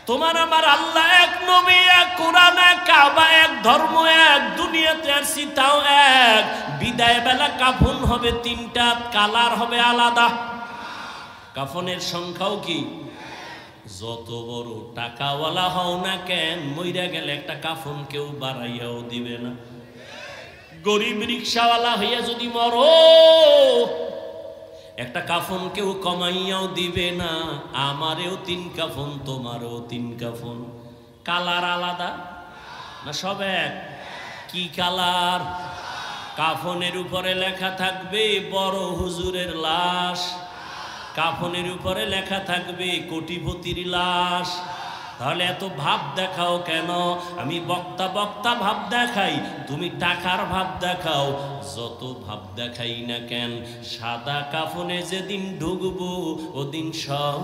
তোমার আমার আল্লাহ এক, নবী এক, কোরআন এক, কাবা এক, ধর্ম এক, দুনিয়াতে আসছি তাও এক। বিদায় বেলা কাফন হবে তিনটা, কালার হবে আলাদা। কাফনের সংখ্যাও কি? যত বড় টাকাওয়ালা হও না কেন, মইরা গেলে একটা কাফন কেউ বাড়াইয়াও দিবে না। গরিব রিক্সাওয়ালা হইয়া যদি মরো, একটা কাফন কেউ কমাইয়াও দিবে না। আমারেও 3 কাফন, তোমারও 3 কাফন। কালার আলাদা না সব এক? কি কালার? কাফনের উপরে লেখা থাকবে বড় হুজুরের লাশ, কাফনের উপরে লেখা থাকবে কোটিপতির লাশ। তাহলে এত ভাব দেখাও কেন? আমি বক্তা বক্তা ভাব দেখাই, তুমি টাকার ভাব দেখাও। যত ভাব দেখাই না কেন, সাদা কাফনে যেদিন ঢুকবো ওদিন সব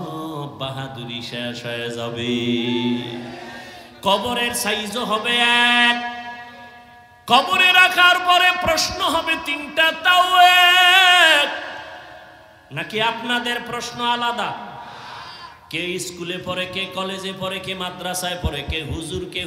বাহাদুরি শেষ হয়ে যাবে। কবরের সাইজও হবে এক, কবরে রাখার পরে প্রশ্ন হবে 3টা, তাও এক। নাকি আপনাদের প্রশ্ন আলাদা? কে স্কুলে পড়ে, কে কলেজে পড়ে, কে মাদ্রাসায় পড়ে, কে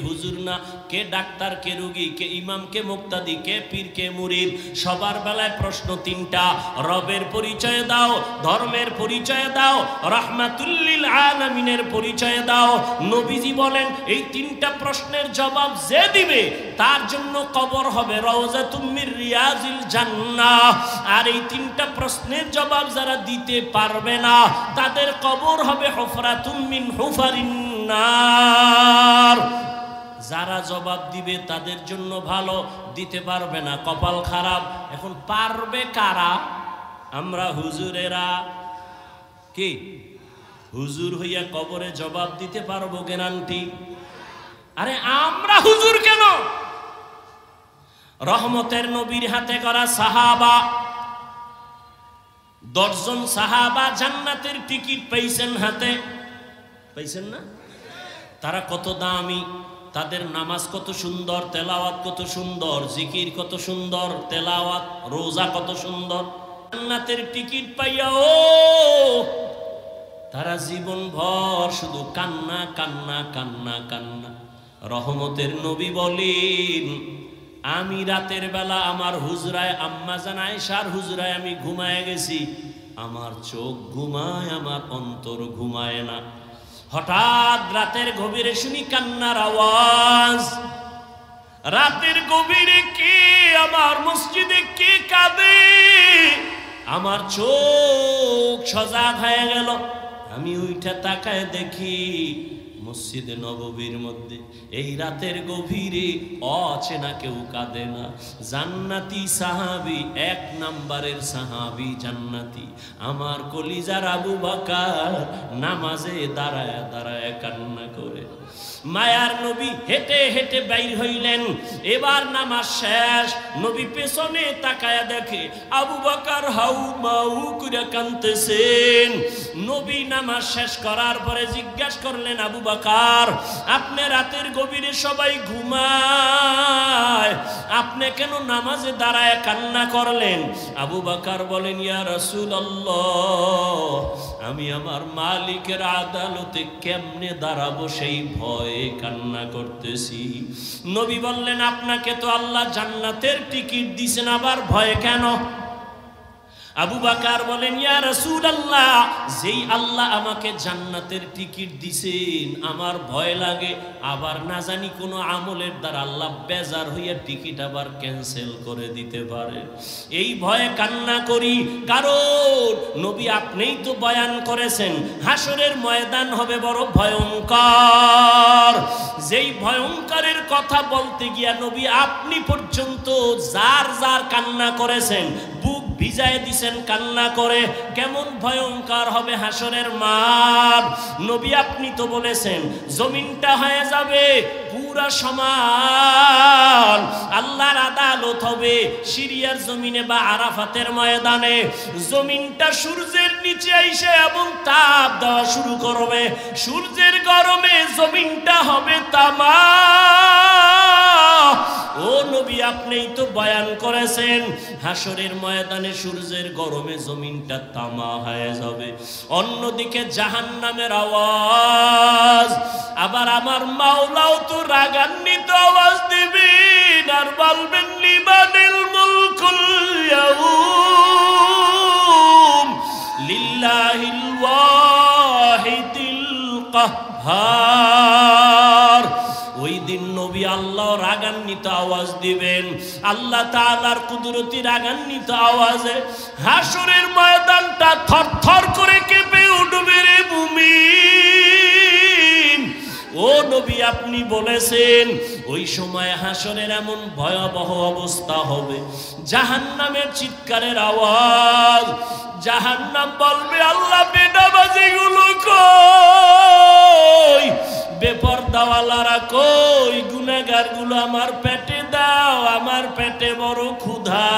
হুজুর না, কে ডাক্তার, কে রোগী, কে ইমাম, কে মুক্তাদি, কে পীর, কে মুরিদ। সবার বেলায় প্রশ্ন 3টা। রবের পরিচয় দাও, ধর্মের পরিচয় দাও, রাহমাতুল লিল আলামিনের পরিচয় দাও। নবীজি বলেন এই 3টা প্রশ্নের জবাব যে দিবে তার জন্য কবর হবে রওজাতুম মির রিয়াজিল জান্নাহ। আর এই 3টা প্রশ্নের জবাব যারা দিতে পারবে না তাদের কবর হবে হুফরাতুম মিন হুফারিন নার। যারা জবাব দিবে তাদের জন্য ভালো, দিতে পারবে না কপাল খারাপ। এখন পারবে কারা? আমরা হুজুরেরা। কি হুজুর হইয়া কবরে জবাব দিতে পারবো গ্যারান্টি? আরে আমরা হুজুর কেন? রহমতের নবীর হাতে করা সাহাবা, 10 জন সাহাবা জান্নাতের টিকিট পাইছেন হাতে। পাইছেন না? তারা কত দামি, তাদের নামাজ কত সুন্দর, তেলাওয়াত কত সুন্দর, জিকির কত সুন্দর, তেলাওয়াত রোজা কত সুন্দর। জান্নাতের টিকিট পাইয়াও তারা জীবন ভর শুধু কান্না কান্না কান্না কান্না। রহমতের নবী বলেন আমি রাতের বেলা আমার হুজরায়, আম্মা জান আয়েশার হুজরায় আমি ঘুমায় গেছি। আমার চোখ ঘুমায়, আমার অন্তর ঘুমায় না। হঠাৎ রাতের গভীরে শুনি কান্নার আওয়াজ। রাতের গভীরে কে আমার মসজিদে কে কাঁদে? আমার চোখ সজাগ হয়ে গেল। আমি উইঠা তাকায় দেখি মসজিদে নববীর মধ্যে এই রাতের গভীরে অচেনা কেউ কাঁদে না। জান্নাতি সাহাবী, 1 নম্বরের সাহাবী জান্নাতি, আমার কলিজার আবু বকর নামাজে দাঁড়ায় দাঁড়ায় কান্না করে। মায়ার নবী হেঁটে হেঁটে বাইর হইলেন। এবার নামাজ শেষ, নবী পেছনে তাকায়া দেখে আবু বকর হাউ মাউ করে কাঁদতেছেন। নবী নামাজ শেষ করার পরে জিজ্ঞাসা করলেন আবু বকর, আপনি রাতের গভীরে সবাই ঘুমায়, আপনি কেন নামাজে দাঁড়ায় কান্না করলেন? আবু বকর বলেন ইয়া রাসূলুল্লাহ, আমি আমার মালিকের আদালতে কেমনে দাঁড়াবো সেই ভয়ে কান্না করতেছি। নবী বললেন আপনাকে তো আল্লাহ জান্নাতের টিকিট দিয়েছেন, আবার ভয় কেন? আবু বকর বলেন ইয়া রাসূলুল্লাহ, যেই আল্লাহ আমাকে জান্নাতের টিকিট দিছেন আমার ভয় লাগে আবার না জানি কোন আমলের দ্বারা আল্লাহ বেজার হইয়া টিকিট আবার ক্যান্সেল করে দিতে পারে, এই ভয়ে কান্না করি। কারণ নবী আপনিই তো বয়ান করেছেন হাসরের ময়দান হবে বড় ভয়ঙ্কর। যেই ভয়ঙ্করের কথা বলতে গিয়া নবী আপনি পর্যন্ত যার যার কান্না করেছেন, বুক ভিজায় দিছেন কান্না করে। কেমন ভয়ঙ্কর হবে হাসরের মাঠ। নবী আপনি তো বলেছেন জমিনটা হয়ে যাবে পুরা সমান, আল্লাহর আদালত হবে সিরিয়ার জমিনে বা আরাফাতের ময়দানে। জমিনটা সূর্যের নিচে আইসে এবং তাপ দেওয়া শুরু করবে, সূর্যের গরমে জমিনটা হবে তামা। ও নবী আপনিই তো বয়ান করেছেন হাসরের ময়দানে সূর্যের গরমে জমিনটা তামা হয়ে যাবে। অন্যদিকে জাহান্নামের আওয়াজ। আবার আমার মাওলাও তো রাগান্বিত আওয়াজ দিবেন আর বলবেন লিমানিল মুলকুল ইয়াউম লিল্লাহিল ওয়াহিদিল কাহ্হার। ওই দিন নবী আল্লাহ রাগান্বিত আওয়াজ দিবেন, আল্লাহ তাআলার কুদরতি রাগান্বিত আওয়াজে হাসরের ময়দানটা থরথর করে কেঁপে উঠবে রে মুমিন। ও নবী আপনি বলেছেন ওই সময় হাসরের এমন ভয়াবহ অবস্থা হবে, জাহান্নামের চিৎকারের আওয়াজ। জাহান্নাম বলবে আল্লাহ বেনামাজিগুলো কই, বেপরদাওয়ালারা কই, গুনাহগারগুলো আমার পেটে দাও, আমার পেটে বড় ক্ষুধা।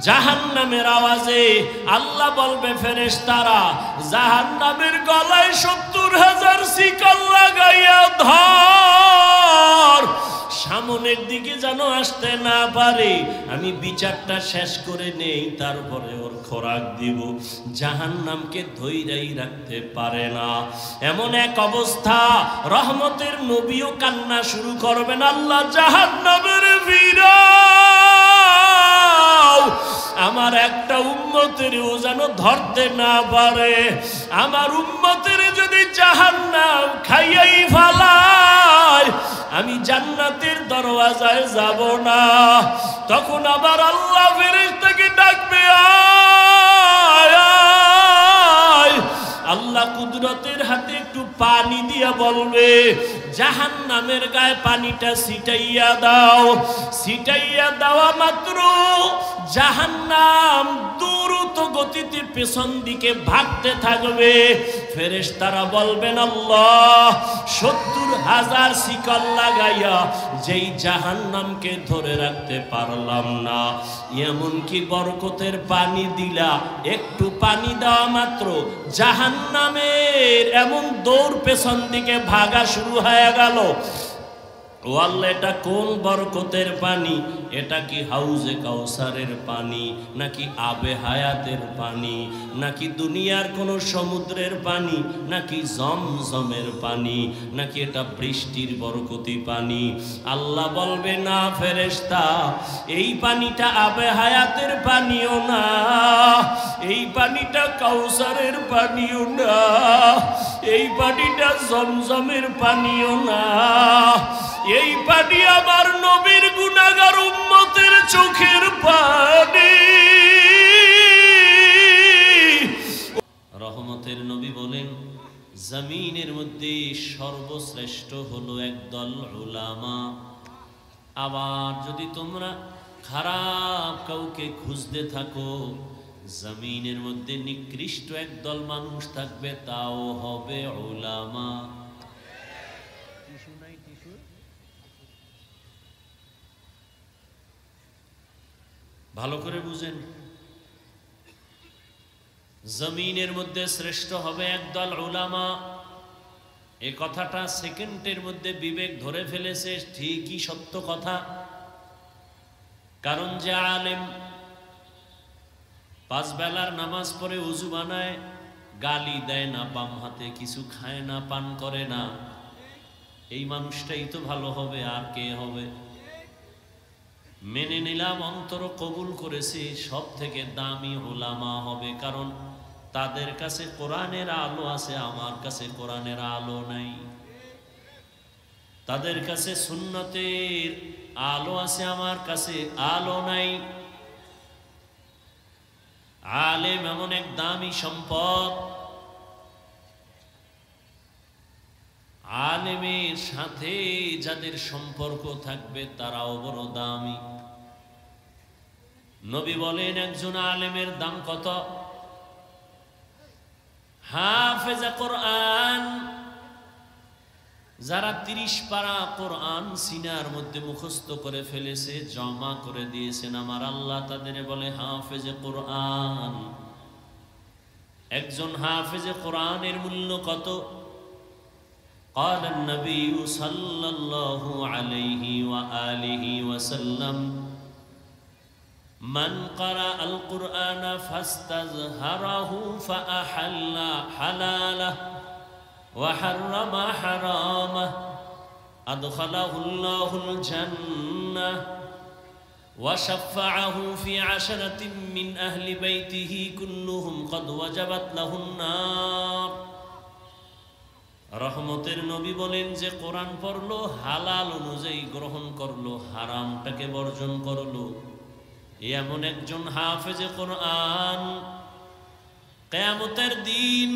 জাহান্নামের আওয়াজে আল্লাহ বলবে ফেরেশতারা জাহান্নামের গলায় ৭০,০০০ শিকল লাগাইয়া ধর, সামনের দিকে যেন আসতে না পারে, আমি বিচারটা শেষ করে নেই তারপরে ওর খোরাক দিব। জাহান্নামকে ধৈর্যই রাখতে পারে না। এমন এক অবস্থা রহমতের নবীও কান্না শুরু করবেন, আল্লাহ জাহান্নামের ফিরাও, আমার একটা উম্মতেরও যেন ধরতে না পারে। আমার উম্মতের যদি জাহান্নাম খাইয়াই ফালায় আমি জান্নাতের দরওয়াজায় যাব না। তখন আবার আল্লাহ ফেরেশতাকে ডাকবে, আয় আয়। আল্লাহ কুদরতের হাতে একটু পানি দিয়া বলবে জাহান্নামের গায়ে পানিটা ছিটাইয়া দাও। ছিটাইয়া দেওয়া মাত্র জাহান্নাম দ্রুত গতিতে পেছন দিকে ভাগতে থাকবে। ফেরেশতারা বলবেন আল্লাহ ৭০,০০০ শিকল লাগাইয়া যেই জাহান্নামকে ধরে রাখতে পারলাম না, এমনকি বরকতের পানি দিলা, একটু পানি দেওয়া মাত্র জাহান্নামের এমন দৌড় পেছন দিকে ভাগা শুরু হয়ে গেল। ও আল্লাহ এটা কোন বরকতের পানি? এটা কি হাউজে কাউসারের পানি, নাকি আবে হায়াতের পানি, নাকি দুনিয়ার কোন সমুদ্রের পানি, নাকি জমজমের পানি, নাকি এটা বৃষ্টির বরকতি পানি? আল্লাহ বলবে না ফেরেশতা, এই পানিটা আবে হায়াতের পানিও না, এই পানিটা কাউসারের পানিও না, এই পানিটা জমজমের পানিও না, এই পানি আমার নবীর গুনাহগার উম্মতের চোখের পানি। রহমতের নবী বলেন জমিনের মধ্যে সর্বশ্রেষ্ঠ হলো একদল উলামা। আবার যদি তোমরা খারাপ কাউকে খুঁজতে থাকো, জমিনের মধ্যে নিকৃষ্ট একদল মানুষ থাকবে, তাও হবে উলামা। ভালো করে বুঝেন, জমিনের মধ্যে শ্রেষ্ঠ হবে একদল উলামা। এই কথাটা সেকেন্ডের মধ্যে বিবেক ধরে ফেলেছে, ঠিকই সত্য কথা। কারণ যে আলেম 5 বেলার নামাজ পড়ে উযু বানায়, গালি দেয় না বাম হাতে, কিছু খায় না, পান করে না, এই মানুষটাই তো ভালো হবে, আর কে হবে? মেনে নিলাম, অন্তর কবুল করেছি, সব থেকে দামি উলামা হবে, কারণ তাদের কাছে কোরআনের আলো আছে, আমার কাছে কোরআনের আলো নাই। তাদের কাছে সুন্নতের আলো আছে, আমার কাছে আলো নাই। আলেম এমন এক দামি সম্পদ, আলেমের সাথে যাদের সম্পর্ক থাকবে তারাও বড় দামি। নবী বলেন একজন আলেমের দাম কত? হাফেজে কোরআন, যারা 30 পারা কোরআন সিনার মধ্যে মুখস্থ করে ফেলেছে, জমা করে দিয়েছেন, আমার আল্লাহ তাদের বলে হাফেজে কোরআন। একজন হাফেজে কোরআনের মূল্য কত? قال النبي صلى الله عليه وآله وسلم من قرأ القرآن فاستظهره فأحل حلاله وحرم حرامه أدخله الله الجنة وشفعه في 10 من أهل بيته كلهم قد وجبت له النار রহমতের নবী বলেন যে কোরআন পড়লো হালাল অনুযায়ী গ্রহণ করলো হারামটাকে বর্জন করলো এমন একজন হাফেজে কোরআন কিয়ামতের দিন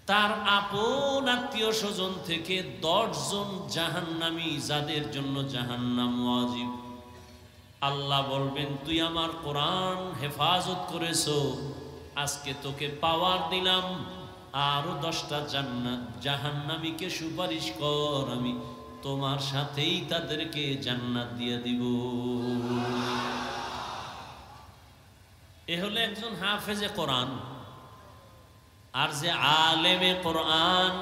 তার আপন আত্মীয় স্বজন থেকে 10 জন জাহান্নামী যাদের জন্য জাহান্নাম ওয়াজিব আল্লাহ বলবেন তুই আমার কোরআন হেফাজত করেছো আজকে তোকে পাওয়ার দিলাম আরো 10টা জাহান্নামীকে সুপারিশ কর আমি তোমার সাথেই তাদেরকে জান্নাত দিয়ে দিব এ হলো একজন হাফেজে কোরআন আর যে আলেমে কোরআন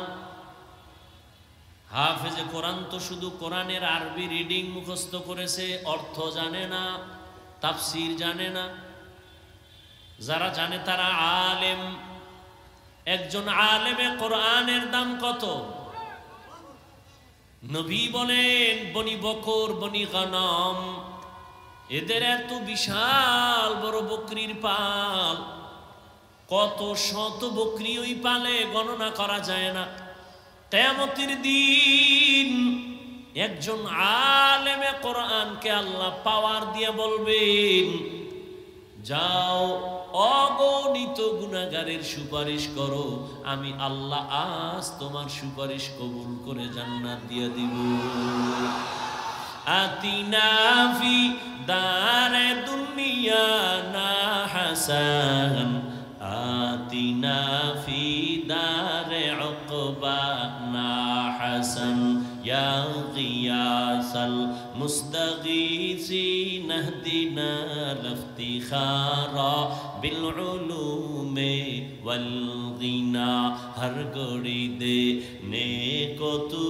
হাফেজে কোরআন তো শুধু কোরআনের আরবি রিডিং মুখস্থ করেছে অর্থ জানে না তাফসীর জানে না যারা জানে তারা আলেম একজন আলেমে কোরআনের দাম কত নবী বলেন বনি বকর বনি গনম এদের এত বিশাল বড় বকরির পাল কত শত বকরি ওই পালে গণনা করা যায় না কিয়ামতের দিন একজন আলেমে কোরআনকে আল্লাহ পাওয়ার দিয়ে বলবেন যাও অগণিত গুনাহগারের সুপারিশ করো আমি আল্লাহ আজ তোমার সুপারিশ কবুল করে জান্নাত দিয়ে দিব আতিনা ফি দারে দুনিয়া না হাসান আতিনা ফি দারে উকবা না হাসান ইয়া গিয়াসাল মুস্তাগীসিন ইহদিনা লিফতিখারা বিল উলুমে ওয়াল গিনা হর গড়ি দে নেকো তু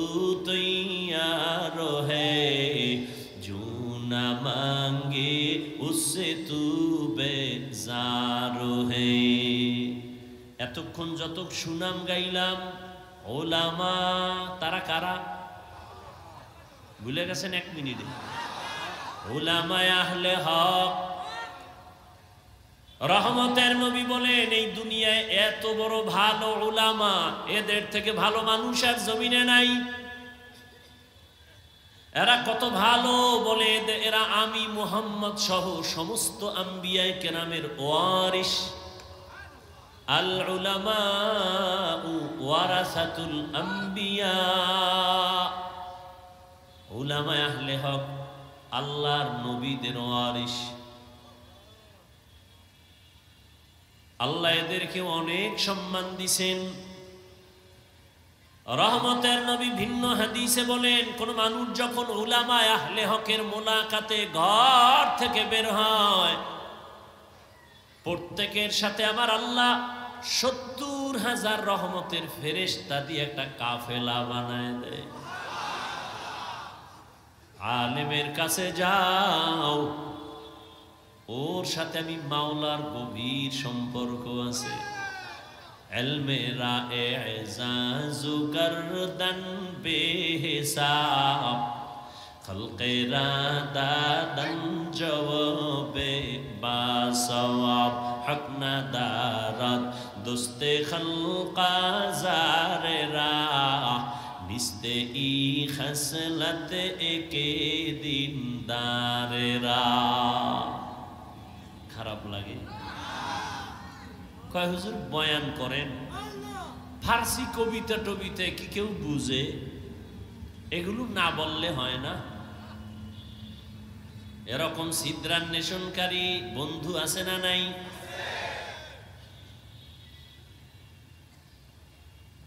তৈয়ার হে জুনা মাঙ্গে উসসে তু বেজার হে এতক্ষণ যত সুনাম গাইলাম ওলামা তারা কারা ভুলে গেছেন 1 মিনিটে উলামায়ে আহলে হক রহমতের নবী বলেন এই দুনিয়ায় এত বড় ভালো উলামা এদের থেকে ভালো মানুষ আর জমিনে নাই এরা কত ভালো বলে এরা আমি মুহাম্মদ সহ সমস্ত আম্বিয়ায়ে কেরামের ওয়ারিস আল উলামা ওয়ারাসাতুল আম্বিয়া উলামায়ে আহলে হক আল্লাহর নবীদের ওয়ারিস আল্লাহ এদেরকে অনেক সম্মান দিয়েছেন রহমতের নবী ভিন্ন হাদিসে বলেন কোন মানুষ যখন উলামায়ে আহলে হকের মোলাকাতে ঘর থেকে বের হয় প্রত্যেকের সাথে আমার আল্লাহ 70,000 রহমতের ফেরেশতা দিয়ে একটা কাফেলা বানায় দেয় আলেমের কাছে যাও ওর সাথে আমি মাওলার গভীর সম্পর্ক আছে ইলমেরা এজাজু করদন বেহিসাব খলকেরা দাদন জওবে বাসওয়াব হক না দারাত দোস্তে খলকা জারেরা নিস্তে ই খসলত একে দিন দারেরা খারাপ লাগে কয় হুজুর বয়ান করেন ফার্সি কবিতা টবিতা কি কেউ বুঝে এগুলো না বললে হয় না এরকম ছিদ্রান্বেষণকারী বন্ধু আছে না নাই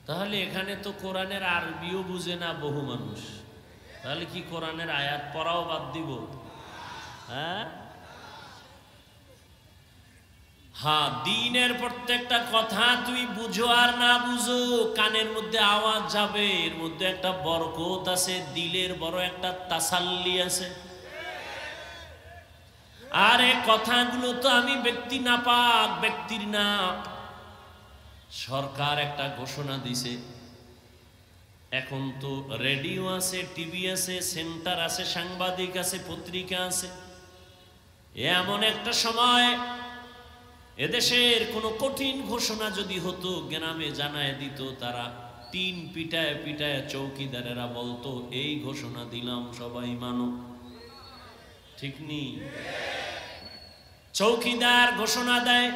তাহলে এখানে তো কোরআনের আরবিও বুঝে না বহু মানুষ তাহলে কি কোরআনের আয়াত পড়াও বাদ দিব হ্যাঁ হ্যাঁ দ্বীনের প্রত্যেকটা কথা তুই বুঝো আর না বুঝো কানের মধ্যে আওয়াজ যাবে এর মধ্যে একটা বরকত আছে দিলের বড় একটা তাসাল্লি আছে আর এই কথাগুলো তো আমি ব্যক্তি নাপাক ব্যক্তির না সরকার একটা ঘোষণা দিছে, এখন তো রেডিও আছে, টিভি আছে, সেন্টার আছে, সাংবাদিক আছে, পত্রিকা আছে। এমন একটা সময় এদেশের কোনো কঠিন ঘোষণা যদি হতো, গ্রামে জানায় দিত, তারা টিন পিটায় পিটায় চৌকিদারেরা বলতো এই ঘোষণা দিলাম, সবাই মানো। ঠিক নেই? চৌকিদার ঘোষণা দেয়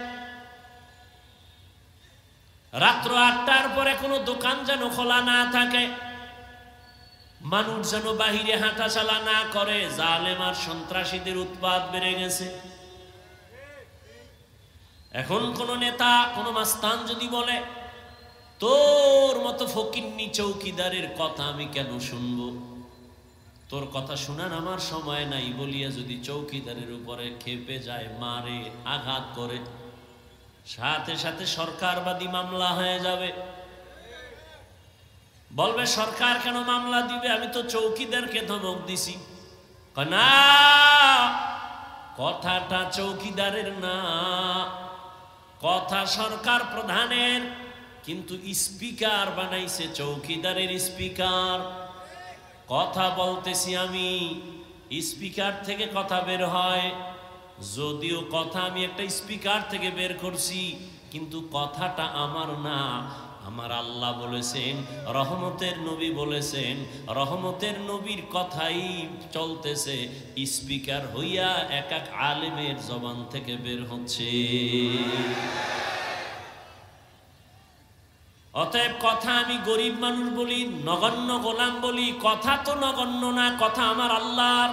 রাত্র 8টার পরে কোনো দোকান যেন খোলা না থাকে, মানুষ যেন বাহিরে হাঁটাচলা না করে, জালেম আর সন্ত্রাসীদের উৎপাত বেড়ে গেছে। এখন কোন নেতা, কোন মাস্তান যদি বলে তোর মতো ফকিন্নি চৌকিদারের কথা আমি কেন শুনবো, তোর কথা শোনার আমার সময় নাই বলিয়া যদি চৌকিদারের উপরে খেপে যায়, মারে, আঘাত করে, সাথে সাথে সরকারবাদী মামলা হয়ে যাবে। বলবে সরকার কেন মামলা দিবে, আমি তো চৌকিদারকে ধমক দিছি। না, কথাটা চৌকিদারের না, কথা সরকার প্রধানের, কিন্তু স্পিকার বানাইছে চৌকিদারের স্পিকার। কথা বলতেছি আমি, স্পিকার থেকে কথা বের হয়, যদিও কথা আমি একটা স্পিকার থেকে বের করছি, কিন্তু কথাটা আমার না। আমার আল্লাহ বলেছেন, রহমতের নবী বলেছেন, রহমতের নবীর কথাই চলতেছে, স্পিকার হইয়া এক এক আলেমের জবান থেকে বের হচ্ছে। অতএব কথা আমি গরিব মানুষ বলি, নগণ্য গোলাম বলি, কথা তো নগণ্য না, কথা আমার আল্লাহর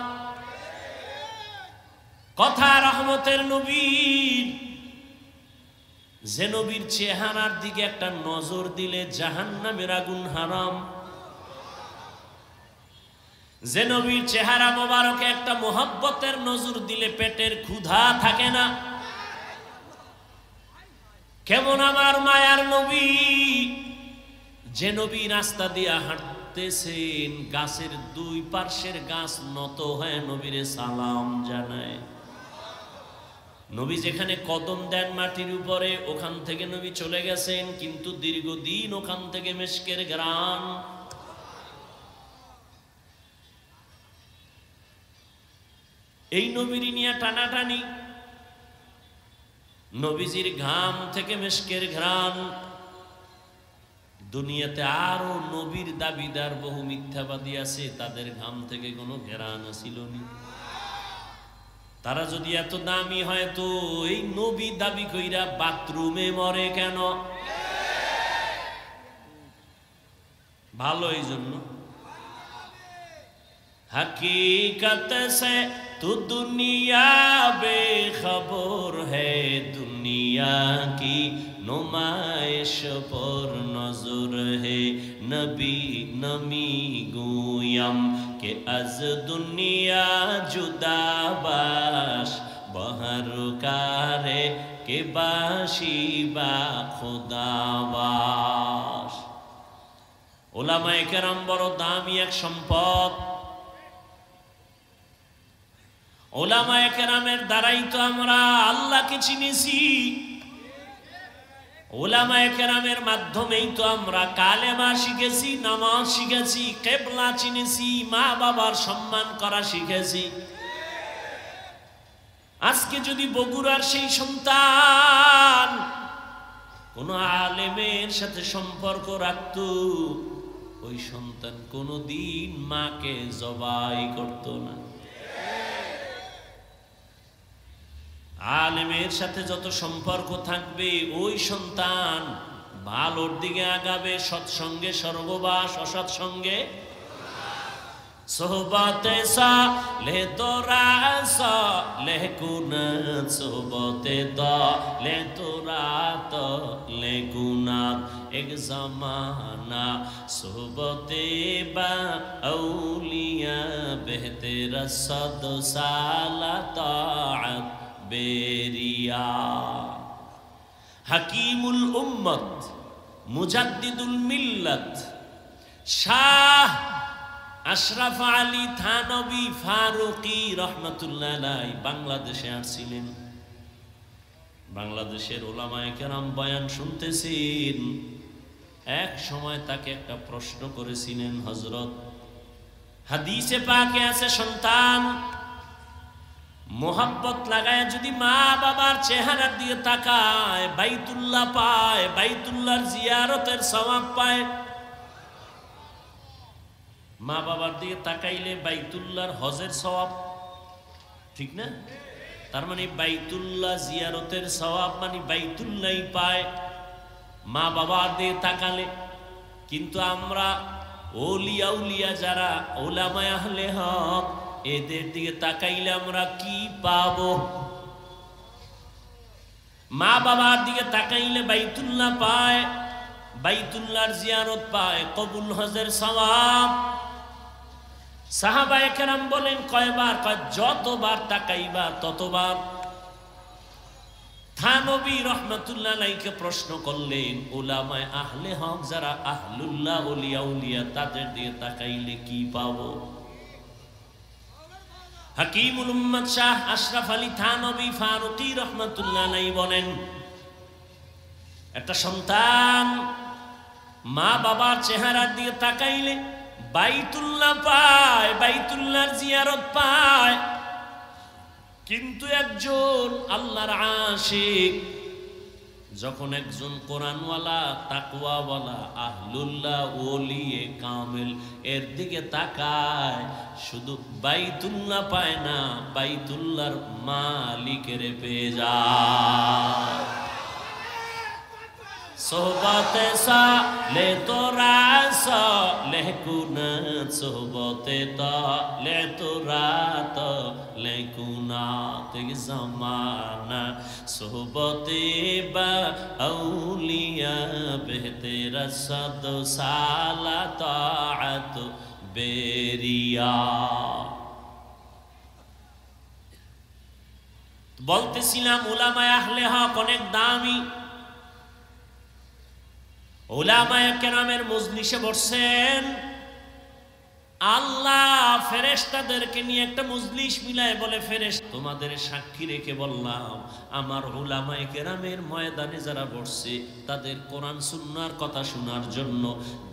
কথা, রহমতের নবীর। যে নবীর চেহারার দিকে একটা নজর দিলে জাহান্নামের আগুন হারাম, যে নবীর চেহারা মোবারকে একটা মোহাব্বতের নজর দিলে পেটের ক্ষুধা থাকে না। কেমন আমার মায়ার নবী, যে নবী রাস্তা দিয়া হাঁটতেছেন, গাছের দুই পার্শ্বের গাছ নত হয়ে নবীরে সালাম জানায়। নবী যেখানে কদম দেন মাটির উপরে, ওখান থেকে নবী চলে গেছেন, কিন্তু দীর্ঘদিন ওখান থেকে মিশকের ঘ্রাণ। এই নবীর নিয়ে টানাটানি, নবীজির ঘাম থেকে মিশকের ঘ্রাণ। দুনিয়াতে আরো নবীর দাবিদার বহু মিথ্যাবাদী আছে, তাদের ঘাম থেকে কোনো ঘ্রাণ আসিল না। তারা যদি এত দামি হয় তো এই নবী দাবি কইরা বাথরুমে মরে কেন? ভালো এই জন্য। हकीकत से तू दुनिया बेखबर है, दुनिया की नुमाइश पर नजर है। नबी नमी गोयम के अज दुनिया जुदा बाश, बहर कारे के बाशी बा खुदा बाश। ওলামায়ে কেরাম বড় দামি এক সম্পদ। ওলামায়ে কেরামের দ্বারাই তো আমরা আল্লাহকে চিনেছি, ওলামায়ে কেরামের মাধ্যমেই তো আমরা কালেমা শিখেছি, নামাজ শিখেছি, কিবলা চিনেছি, মা বাবার সম্মান করা শিখেছি। আজকে যদি বগুড়ার সেই সন্তান কোন আলেমের সাথে সম্পর্ক রাখত, ওই সন্তান কোনদিন মাকে জবাই করত না। আলেমের সাথে যত সম্পর্ক থাকবে ওই সন্তান ভালোর দিকে আগাবে, সৎসঙ্গে স্বর্গবাস, অসৎসঙ্গে সোহবতে সালে তোরা সালে কুনাত, সোহবতে দালে তোরা তালে কুনাত। এক জামানা সোহবতে বা আউলিয়া বেহতে রসদ সালা তাআত বেরিয়া। হাকিমুল উম্মত, মুজাদ্দিদুল মিল্লাত, শাহ আশরাফ আলী থানবী ফারুকী রহমাতুল্লাহ আলাইহি বাংলাদেশে আসছিলেন। বাংলাদেশের ওলামায়ে কেরাম বয়ান শুনতেছেন। এক সময় তাকে একটা প্রশ্ন করেছিলেন হযরত, হাদিসে পাকে আছে সন্তান মোহাব্বত লাগায় যদি মা বাবার চেহারার দিকে তাকায় বাইতুল্লাহ পায়, বাইতুল্লাহর জিয়ারতের সওয়াব পায়। মা বাবার দিকে তাকাইলে বাইতুল্লাহর হজের সওয়াব, ঠিক না? তার মানে বাইতুল্লাহ জিয়ারতের সওয়াব মানে বাইতুল্লাহই পায় মা বাবার দিকে তাকালে। কিন্তু আমরা ওলিয়া উলিয়া যারা ওলামায়ে আহলে হক এদের দিকে তাকাইলে আমরা কি পাবো? মা বাবার দিকে তাকাইলে বাইতুল্লাহ পায়, বাইতুল্লাহর জিয়ারত পায়, কবুল হজের সওয়াব। সাহাবায়ে কেরাম বলেন কয়বার? কয় যতবার তাকাইবা ততবার। থানবী রহমাতুল্লাহ আলাইহিকে প্রশ্ন করলেন, উলামায়ে আহলে হক যারা আহলুল্লাহ ওলিয়া উলিয়া তাদের দিকে তাকাইলে কি পাবো? হাকিমুল উম্মাত শাহ আশরাফ আলী থানবী ফারুকী রহমাতুল্লাহ আলাইহি বলেন, একটা সন্তান মা বাবার চেহারার দিকে তাকাইলে বাইতুল্লাহ পায়, বাইতুল্লাহর জিয়ারত পায়। কিন্তু একজন আল্লাহর আশিক যখন একজন কোরআনওয়ালা তাকওয়াওয়ালা আহলুল্লাহ ওলিয়ে কামেল এর দিকে তাকায়, শুধু বাইতুল্লাহ পায় না, বাইতুল্লাহর মালিকের পেয়ে যায়। সোহবতে সালে তোরা লেকুনাত, সোহবতে তালে তোরা লেকুনাত জমানা, সোহবতে বা আউলিয়া বেহতেরা সদ সালা তাআত বেরিয়া। বলতেছিলাম উলামায়ে আহলে হক অনেক দামি। উলামায়ে কেরামের মজলিসে বসছেন, আল্লাহ ফেরেশতাদেরকে নিয়ে একটা মজলিস মিলায় বলে, ফেরেশতা তোমাদের সাক্ষী রেখে বললাম আমার উলামায়ে কেরামের ময়দানে যারা বসছে তাদের কোরআন সুন্নাহর কথা শোনার জন্য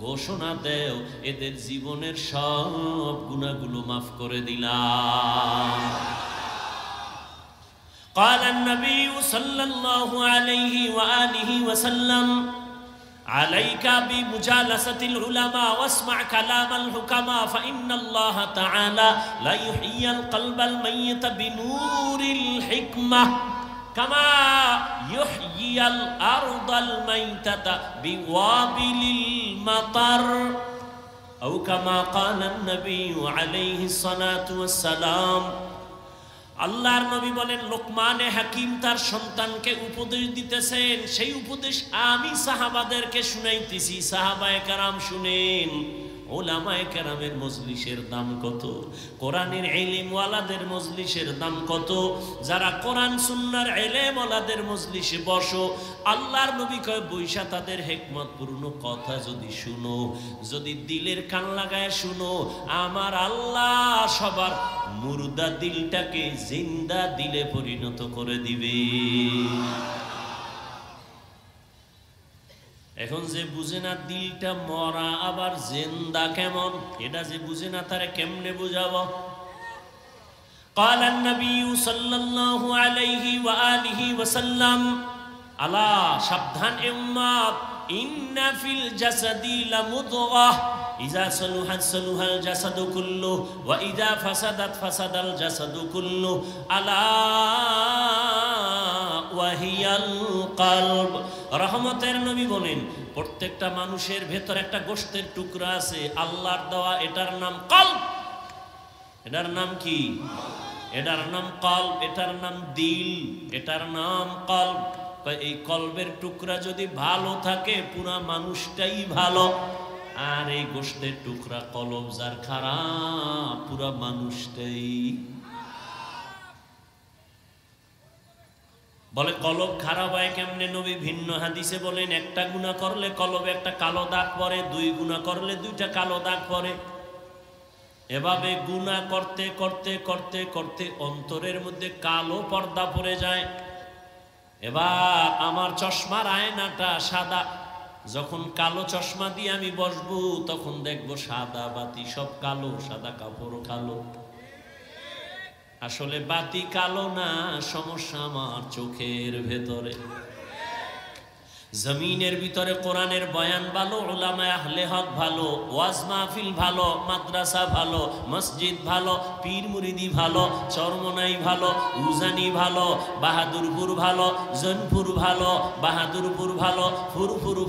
ঘোষণা দেও, এদের জীবনের সব গুনাহগুলো মাফ করে দিলাম। قال النبي صلى الله عليه وآله وسلم عليك بمجالسة العلماء واسمع كلام الحكماء فإن الله تعالى لا يحيي القلب الميت بنور الحكمة كما يحيي الأرض الميتة بوابل المطر أو كما قال النبي عليه الصلاة والسلام। আল্লাহর নবী বলেন, লোকমানে হাকিম তার সন্তানকে উপদেশ দিতেছেন, সেই উপদেশ আমি সাহাবাদেরকে শুনাইতেছি। সাহাবায়ে কেরাম শুনেন। উলামায়ে কেরামের মজলিসের দাম কত, কোরআনের ইলম ওয়ালাদের মজলিসের দাম কত। যারা কোরআন সুন্নাহর ইলম ওয়ালাদের মজলিসে বসো, আল্লাহর নবী কয় বৈশা তাদের হিকমতপূর্ণ কথা যদি শুনো, যদি দিলের কান লাগায় শুনো, আমার আল্লাহ সবার মুর্দা দিলটাকে জিন্দা দিলে পরিণত করে দিবে। এখন যে বুঝে না দিলটা মরা আবার জিন্দা কেমন, এটা যে বুঝে না তারে কেমনে বুঝাবো? قال النبي صلى الله عليه وآله وسلم আলা সাবধান এ উম্মত, ইন্না ফিল জাসাদি লামুদগাহ ইযা সালুহাত সালুহাল জাসাদু কুল্লু ওয়া ইযা ফাসাদাত ফাসাদাল জাসাদু কুল্লু আলা ওয়াহিয়াল কলব। রহমতের নবী বলেন, প্রত্যেকটা মানুষের ভেতর একটা গোশতের টুকরা আছে আল্লাহর দেওয়া, এটার নাম কলব। এটার নাম কি? এটার নাম কলব, এটার নাম দিল, এটার নাম কলব। এই কলবের টুকরা যদি ভালো থাকে পুরা মানুষটাই ভালো, আর এই গোশতের টুকরা কলব যার খারাপ পুরা মানুষটাই। বলে কলব খারাপ হয় কেমনে? নবী ভিন্ন হাদিসে বলেন, একটা গুনাহ করলে কলবে একটা কালো দাগ পড়ে, দুই গুনাহ করলে দুইটা কালো দাগ পড়ে। এভাবে গুনাহ করতে করতে করতে করতে অন্তরের মধ্যে কালো পর্দা পড়ে যায়। এবার আমার চশমার আয়নাটা সাদা, যখন কালো চশমা দিয়ে আমি বসবো তখন দেখবো সাদা বাতি সব কালো, সাদা কাপড় কালো। আসলে বাতি কালো না, সমস্যা আমার চোখের ভেতরে। জমিনের ভিতরে কোরআনের বয়ান ভালো, উলামা আহলে হক ভালো, ওয়াজ মাহফিল ভালো, মাদ্রাসা ভালো, মসজিদ ভালো, পীর মুরিদি ভালো, চরমনাই ভালো, উজানি ভালো, বাহাদুরপুর ভালো, জনপুর ভালো, বাহাদুরপুর ভালো,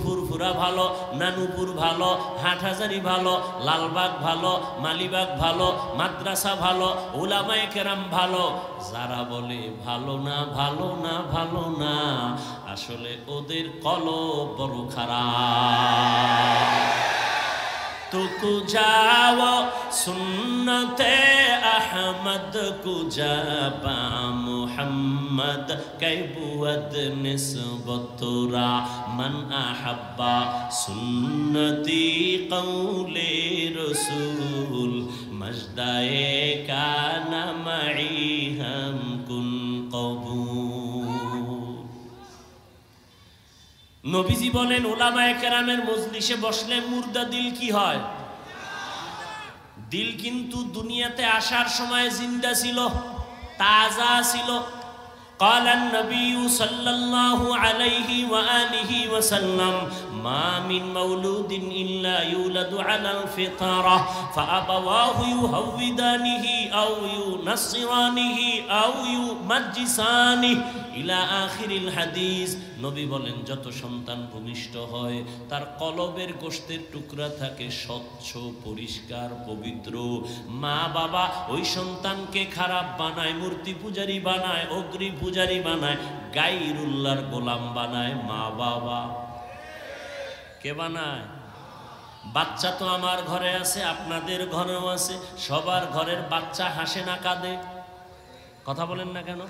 ফুরফুরা ভালো, নানুপুর ভালো, হাটহাজারি ভালো, লালবাগ ভালো, মালিবাগ ভালো, মাদ্রাসা ভালো, উলামায়ে কেরাম ভালো। যারা বলে ভালো না, ভালো না, ভালো না, আসলে ওদের কলব বড় খারাপ। তো যাও সুন্নতে আহমদ কুজা বা মুহাম্মদ কৈবুদ নিসবতুরা মান আহাব্বা সুন্নতি কৌলে রসুল মজদায়ে কানা মাই হাম কুন কবুল। নবীজি বলেন উলামায়ে কেরামের মজলিসে বসলে মুর্দা দিল কি হয়? দিল কিন্তু দুনিয়াতে আসার সময় জিন্দা ছিল, তাজা ছিল। قال النبي صلى الله عليه وآله وسلم ما من مولود إلا يولد على الفطرة فأبواه يهودانه أو ينصرانه أو يمجسانه إلى آخر الحديث। নবী বলেন যত সন্তান ভূমিষ্ঠ হয় তার কলবের গোশতের টুকরা থাকে স্বচ্ছ, পরিষ্কার, পবিত্র। মা বাবা ওই সন্তানকে খারাপ বানায়, মূর্তি পূজারী বানায়, অগ্নি পূজারী বানায়, গায়রুল্লাহর গোলাম বানায়। মা বাবা কে বানায়? বাচ্চা তো আমার ঘরে আছে, আপনাদের ঘরেও আছে। সবার ঘরের বাচ্চা হাসে না কাঁদে? কথা বলেন না কেন?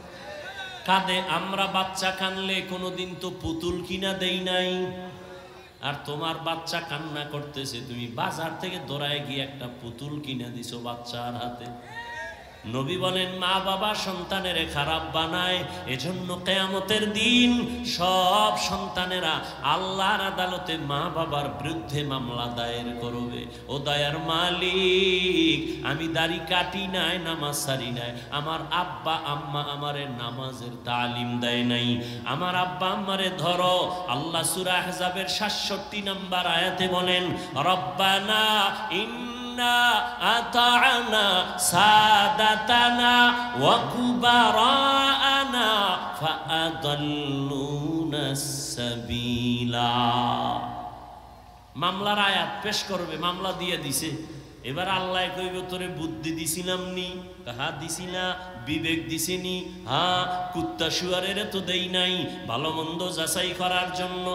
কাঁদে। আমরা বাচ্চা কানলে কোনোদিন তো পুতুল কিনা দেই নাই। আর তোমার বাচ্চা কান্না করতেছে, তুমি বাজার থেকে দৌড়ায় গিয়ে একটা পুতুল কিনা দিছো বাচ্চার হাতে। নবী বলেন মা বাবা সন্তানের খারাপ বানায়। এজন্য কিয়ামতের দিন সব সন্তানেরা আল্লাহর আদালতে মা বাবার বিরুদ্ধে মামলা দায়ের করবে। ও দয়ার মালিক, আমি দাড়ি কাটি নাই, নামাজ সারি নাই, আমার আব্বা আম্মা আমারে নামাজের তালিম দেয় নাই, আমার আব্বা আম্মারে ধরো। আল্লাহ সূরা আহজাবের ৬৭ নম্বর আয়াতে বলেন রব্বানা আতা'না সাদাতানা ওয়া কুবারানা ফাআদাল্লুনাস সাবিলা। মামলার আয়াত পেশ করবে, মামলা দিয়ে দিছে। এবার আল্লাহ কইবে তোরে বুদ্ধি দিছিলাম নি? হ্যাঁ দিছি না। বিবেক দিছিনি? হ্যাঁ। কুত্তা শুয়ারের তো দেই নাই ভালো মন্দ যাচাই করার জন্য,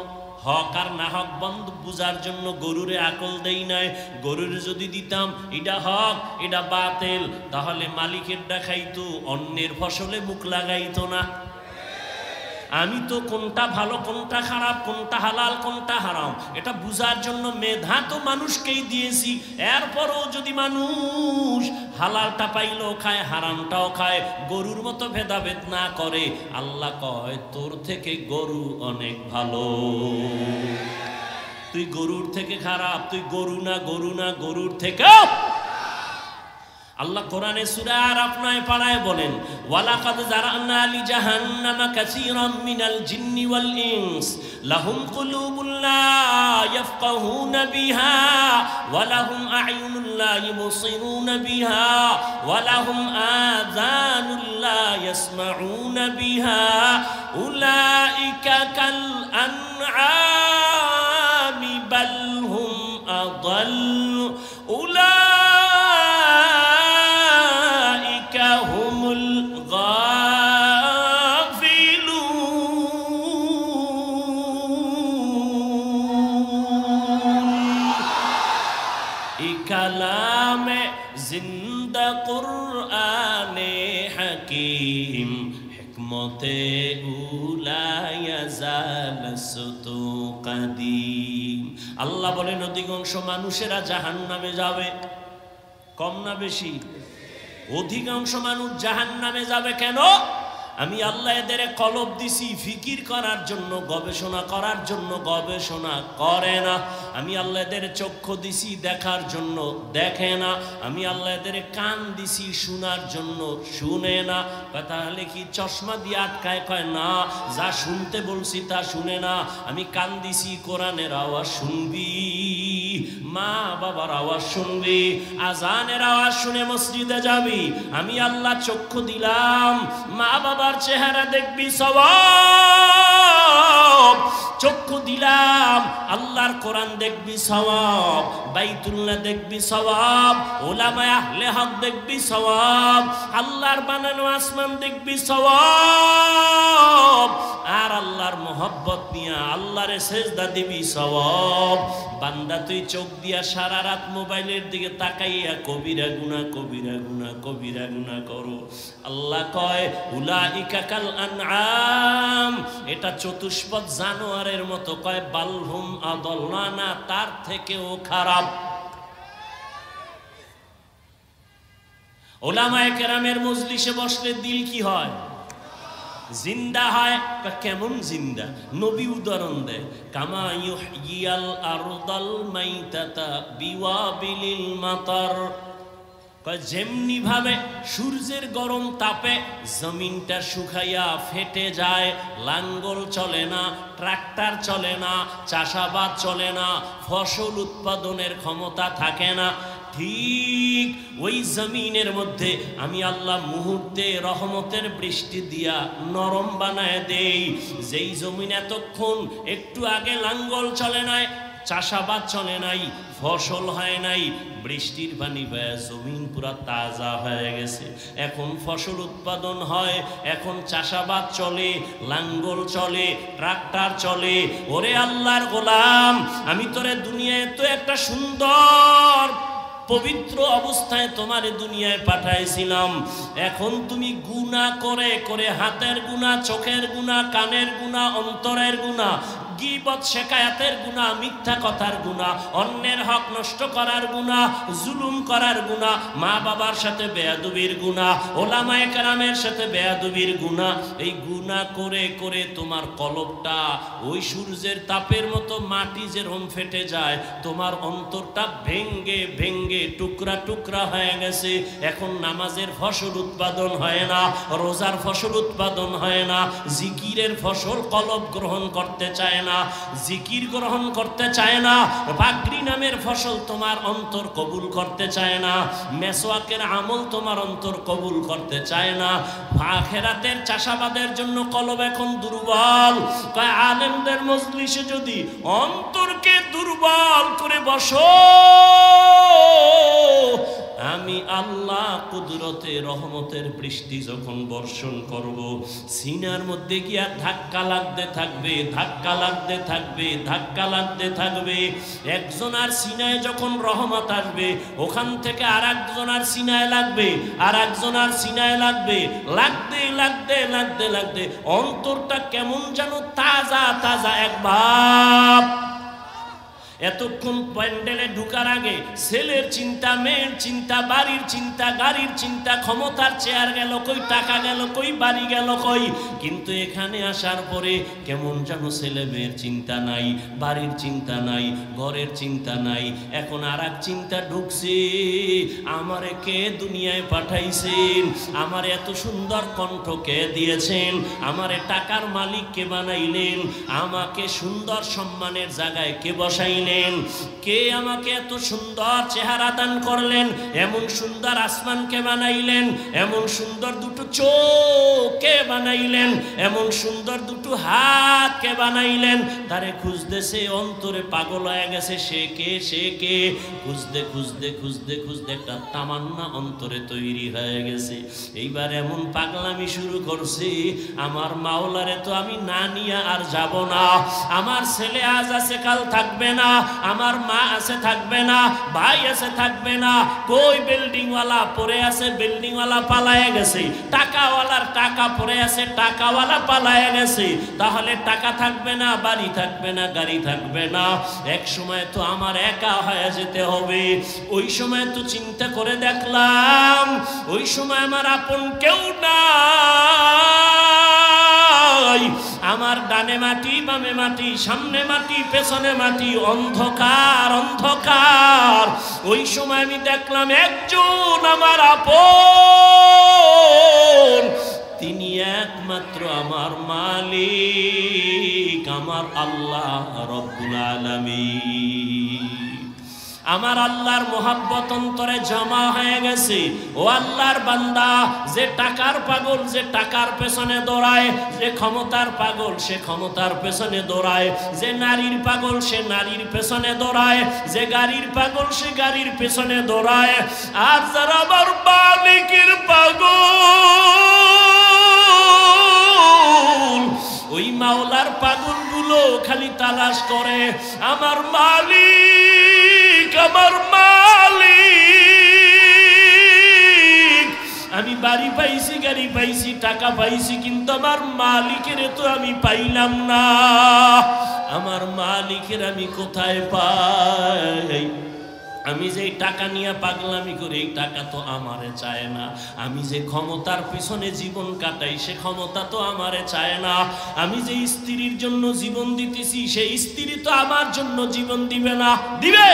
হক আর না হক বন্ধ বুঝার জন্য গরুরে আকল দেই নাই। গরুরে যদি দিতাম এটা হক এটা বাতিল, তাহলে মালিকের ডাকাইতো, অন্যের ফসলে মুখ লাগাইতো না। আমি তো কোনটা ভালো কোনটা খারাপ, কোনটা হালাল কোনটা হারাম এটা বুঝার জন্য মেধা তো মানুষকেই দিয়েছি। এরপরও যদি মানুষ হালালটা পাইলেও খায়, হারামটাও খায়, গরুর মতো ভেদাভেদ না করে, আল্লাহ কয় তোর থেকে গরু অনেক ভালো। তুই গরুর থেকে খারাপ, তুই গরু না, গরু না, গরুর থেকে। আল্লাহ কোরআনে সূরা আরাফ 9 পারায় বলেন ওয়ালাকাদ জারানা লি জাহান্নামা কাসীরাম মিনাল জিন্নি ওয়াল ইনস লাহুম কুলুবুন লা ইয়াফকাহুনা বিহা ওয়া লাহুম আ'য়ুনুন লা ইবসিরুনা বিহা ওয়া লাহুম আযানুন লা ইয়াসমাউনা বিহা উলাইকা কাল আনআমি বাল হুম আদাল কালামে জিন্দা কুরআনে হাকিম হিকমতে উলায়া জালসতু কাদিম। আল্লাহ বলেন অধিকাংশ মানুষেরা জাহান্নামে যাবে। কম না বেশি? অধিকাংশ মানুষ জাহান্নামে যাবে। কেন? আমি আল্লাহ এদের কলব দিছি ফিকির করার জন্য, গবেষণা করার জন্য, গবেষণা করে না। আমি আল্লাহ এদের চক্ষু দিছি দেখার জন্য, দেখে না। আমি আল্লাহ এদের কান দিছি শোনার জন্য, শুনে না। তাহলে কি চশমা দিয়ে আটকায়? কয় না, যা শুনতে বলছি তা শুনে না। আমি কান দিছি কোরআনের আওয়াজ শুনবি, মা বাবার আওয়াজ শুনবি, আজানের আওয়াজ শুনে মসজিদে যাবি। আমি আল্লাহ চক্ষু দিলাম, মা বাবার চেহারা দেখবি সওয়াব। চক্ষু দিলাম, আল্লাহর কোরআন দেখবি সওয়াব, বাইতুল্লাহ দেখবি সওয়াব, উলামায়ে আহলে হক দেখবি সওয়াব, আল্লাহর বানানো আসমান দেখবি সওয়াব। আর আল্লাহর মোহব্বত নিয়ে আল্লাহরে সেজদা দিবি সওয়াব। বান্দা তুই চোখ দিয়া সারা রাত মোবাইলের দিকে তাকাইয়া কবিরা গুনাহ, কবিরা গুনাহ, কবিরা গুনাহ করো। আল্লাহ কয় উলাইকা কাল আনআম, এটা চতুষ্পদ জানোয়ারের মতো। কয় বালহুম আদাল্লানা, তার থেকেও খারাপ। উলামায়ে কেরামের মজলিসে বসলে দিল কি হয়? জিন্দা হয়। কেমন জিন্দা? নবী উদাহরণ দেয়, কামা ইউহয়িল আরদাল মাইতাতা বিওয়াবিলিল মাতার। যেমনি ভাবে সূর্যের গরম তাপে জমিনটা শুকাইয়া ফেটে যায়, লাঙ্গল চলে না, ট্রাক্টর চলে না, চাষাবাদ চলে না, ফসল উৎপাদনের ক্ষমতা থাকে না, ঠিক ওই জমিনের মধ্যে আমি আল্লাহ মুহূর্তে রহমতের বৃষ্টি দিয়া নরম বানায় দেই। যেই জমিন এতক্ষণ একটু আগে লাঙ্গল চলে নাই, চাষাবাদ চলে নাই, ফসল হয় নাই, বৃষ্টির পানি পেয়ে জমিন পুরা তাজা হয়ে গেছে। এখন ফসল উৎপাদন হয়, এখন চাষাবাদ চলে, লাঙ্গল চলে, ট্রাক্টর চলে। ওরে আল্লাহর গোলাম, আমি তোরে দুনিয়ায় তো একটা সুন্দর পবিত্র অবস্থায় তোমার দুনিয়ায় পাঠাইছিলাম। এখন তুমি গুনাহ করে করে, হাতের গুনাহ, চোখের গুনাহ, কানের গুনাহ, অন্তরের গুনাহ, গীবত শেকায়াতের গুনাহ, মিথ্যা কথার গুনাহ, অন্যের হক নষ্ট করার গুনাহ, জুলুম করার গুনাহ, মা বাবার সাথে বেয়াদবির গুনাহ, ওলামায়ে কেরামের সাথে বেয়াদবির গুনাহ। এই গুনাহ করে করে তোমার কলবটা ওই সূর্যের তাপের মতো মাটি যেরকম ফেটে যায়, তোমার অন্তরটা ভেঙ্গে ভেঙ্গে টুকরা টুকরা হয়ে গেছে। এখন নামাজের ফসল উৎপাদন হয় না, রোজার ফসল উৎপাদন হয় না, জিকিরের ফসল কলব গ্রহণ করতে চায় না, জিকির গ্রহণ করতে চায় না, পাগড়ি নামের ফসল তোমার অন্তর কবুল করতে চায় না, মেসওয়াকের আমল তোমার অন্তর কবুল করতে চায় না। আখিরাতের চাষাবাদের জন্য কলব এখন দুর্বল। কয় আলেমদের মজলিসে যদি অন্তরকে দুর্বল করে বসো, আমি আল্লাহ কুদরতে রহমতের বৃষ্টি যখন বর্ষণ করব, সিনার মধ্যে গিয়া ধাক্কা লাগতে থাকবে, ধাক্কা লাগতে থাকবে, ধাক্কা লাগতে থাকবে। একজনের সিনায় যখন রহমত আসবে, ওখান থেকে আর একজনের সিনায় লাগবে, আর একজনের সিনায় লাগবে, লাগতে লাগতে লাগতে লাগতে অন্তরটা কেমন যেন তাজা তাজা এক ভাব। এতক্ষণ প্যান্ডেলে ঢুকার আগে ছেলের চিন্তা, মেয়ের চিন্তা, বাড়ির চিন্তা, গাড়ির চিন্তা, ক্ষমতার চেয়ার গেল কই, টাকা গেল কই, বাড়ি গেল কই। কিন্তু এখানে আসার পরে কেমন যেন ছেলে মেয়ের চিন্তা নাই, বাড়ির চিন্তা নাই, ঘরের চিন্তা নাই। এখন আর এক চিন্তা ঢুকছে, আমারে কে দুনিয়ায় পাঠাইছেন, আমার এত সুন্দর কণ্ঠ কে দিয়েছেন, আমারে টাকার মালিক কে বানাইলেন, আমাকে সুন্দর সম্মানের জায়গায় কে বসাইলেন, কে আমাকে এত সুন্দর চেহারা দান করলেন, এমন সুন্দর আসমানকে বানাইলেন, এমন সুন্দর দুটো চোখ কে বানাইলেন, এমন সুন্দর দুটো হাত কে বানাইলেন। তারে খুঁজতেছে, অন্তরে পাগল হয়ে গেছে, সে কে, সে কে, খুঁজতে খুঁজতে খুঁজতে খুঁজতে একটা তামান্না অন্তরে তৈরি হয়ে গেছে। এইবার এমন পাগলামি শুরু করছে, আমার মাওলারে তো আমি না নিয়ে আর যাব না, আমার ছেলে আজ আছে কাল থাকবে না, আমার মা আছে থাকবে না, ভাই আছে থাকবে না, কই বিল্ডিংওয়ালা পড়ে আছে, বিল্ডিংওয়ালা পালায়ে গেছে, টাকাওয়ালার টাকা পড়ে আছে, টাকাওয়ালা পালায়ে গেছে, তাহলে টাকা থাকবে না, বাড়ি থাকবে না, গাড়ি থাকবে না, এক সময় তো আমার একা হয়ে যেতে হবে। ওই সময় তো চিন্তা করে দেখলাম ওই সময় আমার আপন কেউ নাই, আমার ডানে মাটি বামে মাটি, সামনে মাটি পেছনে মাটি, অন্ধকার অন্ধকার। ওই সময় আমি দেখলাম একজন আমার আপন, তিনি একমাত্র আমার মালিক, আমার আল্লাহ রব্বুল আলামিন। আমার আল্লাহর মোহাব্বত অন্তরে জমা হয়ে গেছে। ও আল্লাহর বান্দা, যে টাকার পাগল যে টাকার পেছনে দৌড়ায়, যে ক্ষমতার পাগল সে ক্ষমতার পেছনে দৌড়ায়, যে নারীর পাগল সে নারীর পেছনে দৌড়ায়, যে গাড়ির পাগল সে গাড়ির পেছনে দৌড়ায়, আর যারা আমার মালিকের পাগল, ওই মাওলার পাগলগুলো খালি তালাশ করে আমার মালিক, আমার মালিক। আমি বাড়ি পাইছি, গাড়ি পাইছি, টাকা পাইছি, কিন্তু আমার মালিকের তো আমি পাইলাম না। আমার মালিকের আমি কোথায় পাই? আমি যে টাকা নিয়ে পাগলামি করি, এই টাকা তো আমারে চায় না। আমি যে ক্ষমতার পিছনে জীবন কাটাই, সে ক্ষমতা তো আমারে চায় না। আমি যে স্ত্রীর জন্য জীবন দিতেছি, সেই স্ত্রী তো আমার জন্য জীবন দিবে না, দিবে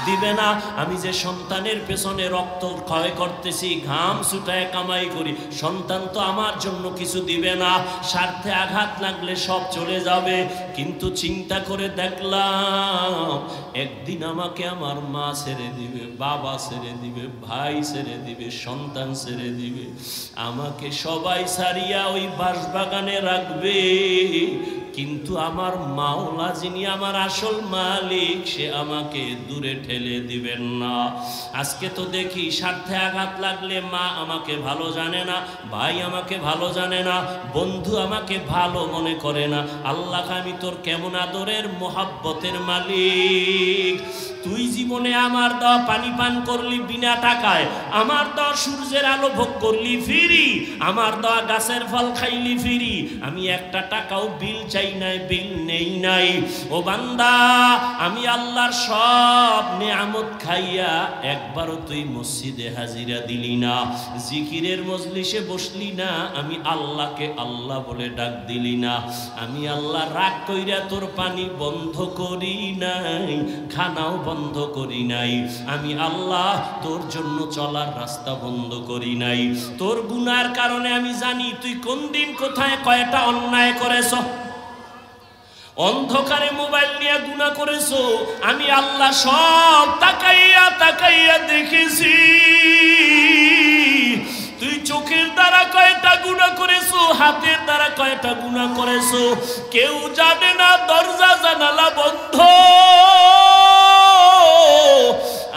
দিবে না। আমি যে সন্তানের পেছনে রক্ত ক্ষয় করতেছি, ঘাম ছুটায় কামাই করি, সন্তান তো আমার জন্য কিছু দিবে না। স্বার্থে আঘাত লাগলে সব চলে যাবে, কিন্তু চিন্তা করে দেখলাম একদিন আমাকে আমার মা ছেড়ে দিবে, বাবা ছেড়ে দিবে, ভাই ছেড়ে দিবে, সন্তান ছেড়ে দিবে, আমাকে সবাই ছাড়িয়া ওই বাঁশবাগানে রাখবে, কিন্তু আমার মাওলা যিনি আমার আসল মালিক, সে আমাকে দূরে ঠেলে দিবেন না। আজকে তো দেখি স্বার্থে আঘাত লাগলে মা আমাকে ভালো জানে না, ভাই আমাকে ভালো জানে না, বন্ধু আমাকে ভালো মনে করে না। আল্লাহ, আমি তোর কেমন আদরের মোহাব্বতের মালিক। তুই জীবনে আমার দেওয়া পানি পান করলি বিনা টাকায়, আমার দেওয়া সূর্যের আলো ভোগ করলি ফ্রি, আমার দেওয়া গাছের ফল খাইলি ফ্রি, আমি একটা টাকাও বিল চাই নাই, বিল নেই নাই। ও বান্দা, আমি আল্লাহর সব নেয়ামত খাইয়া একবারও তুই মসজিদে হাজিরা দিলি না, জিকিরের মজলিসে বসলি না, আমি আল্লাহকে আল্লাহ বলে ডাক দিলি না। আমি আল্লাহ রাগ কইরা তোর পানি বন্ধ করি নাই, খানাও বন্ধ করি নাই। আমি আল্লাহ তোর জন্য চলার রাস্তা বন্ধ করি নাই। তোর গুনার কারণে আমি জানি তুই কোন দিন কোথায় কয়টা অন্যায় করেছ। অন্ধকারে মোবাইল নিয়ে গুনাহ করেছো, আমি আল্লাহ সব তাকাইয়া তাকাইয়া দেখেছি। তুই চোখের দ্বারা কয়টা গুনাহ করেছো, হাতের দ্বারা কয়টা গুনাহ করেছো, কেউ জানে না, দরজা জানালা বন্ধ।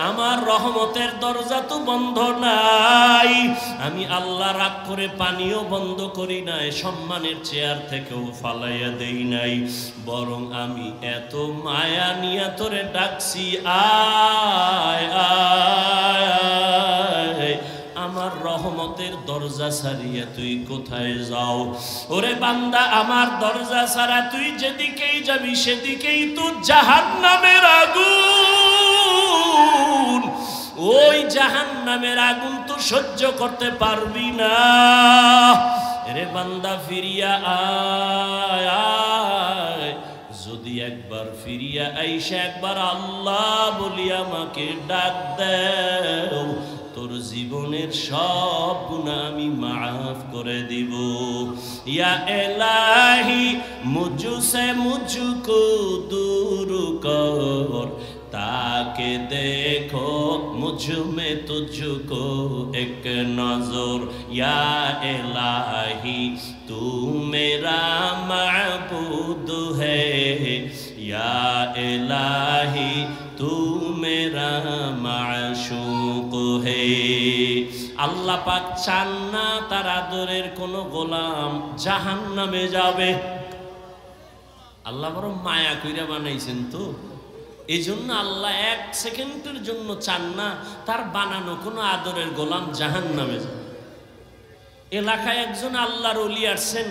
আমার রহমতের দরজা তো বন্ধ নাই। আমি আল্লাহ রাগ করে পানিও বন্ধ করি নাই, সম্মানের চেয়ার থেকেও ফালাইয়া দেই নাই, বরং আমি এত মায়া নিয়ে তোরে ডাকছি, আয় আয়। আমার রহমতের দরজা ছাড়িয়া তুই কোথায় যাও? ওরে বান্দা, আমার দরজা ছাড়া তুই যেদিকেই যাবি সেদিকেই তো জাহান্নামের আগুন। ওই জাহান্নামের আগুন তো সহ্য করতে পারবি না। রে বান্দা, ফিরিয়া আয় আয়। যদি একবার ফিরিয়া আইসা একবার আল্লাহ বলি আমাকে ডাক দেও, তোর জীবনের সব গুনাহ আমি মাফ করে দিব। ইয়া ইলাহি মুঝসে মুঝকো দূর কর, ताके देखो मुझ में तुझको एक नजर। या इलाही तू मेरा माबूद है, या इलाही तू मेरा माशूक है। আল্লাহ পাক চান না তার আদরের কোন গোলাম জাহান্নামে যাবে। আল্লাহ বড় মায়া কইরা বানাইছেন তো, এই জন্য আল্লাহ এক সেকেন্ডের জন্য চান না তার বানানো কোনো আদরের গোলাম জাহান্নামে যায়। এলাকায় একজন আল্লাহর ওলি আসছেন,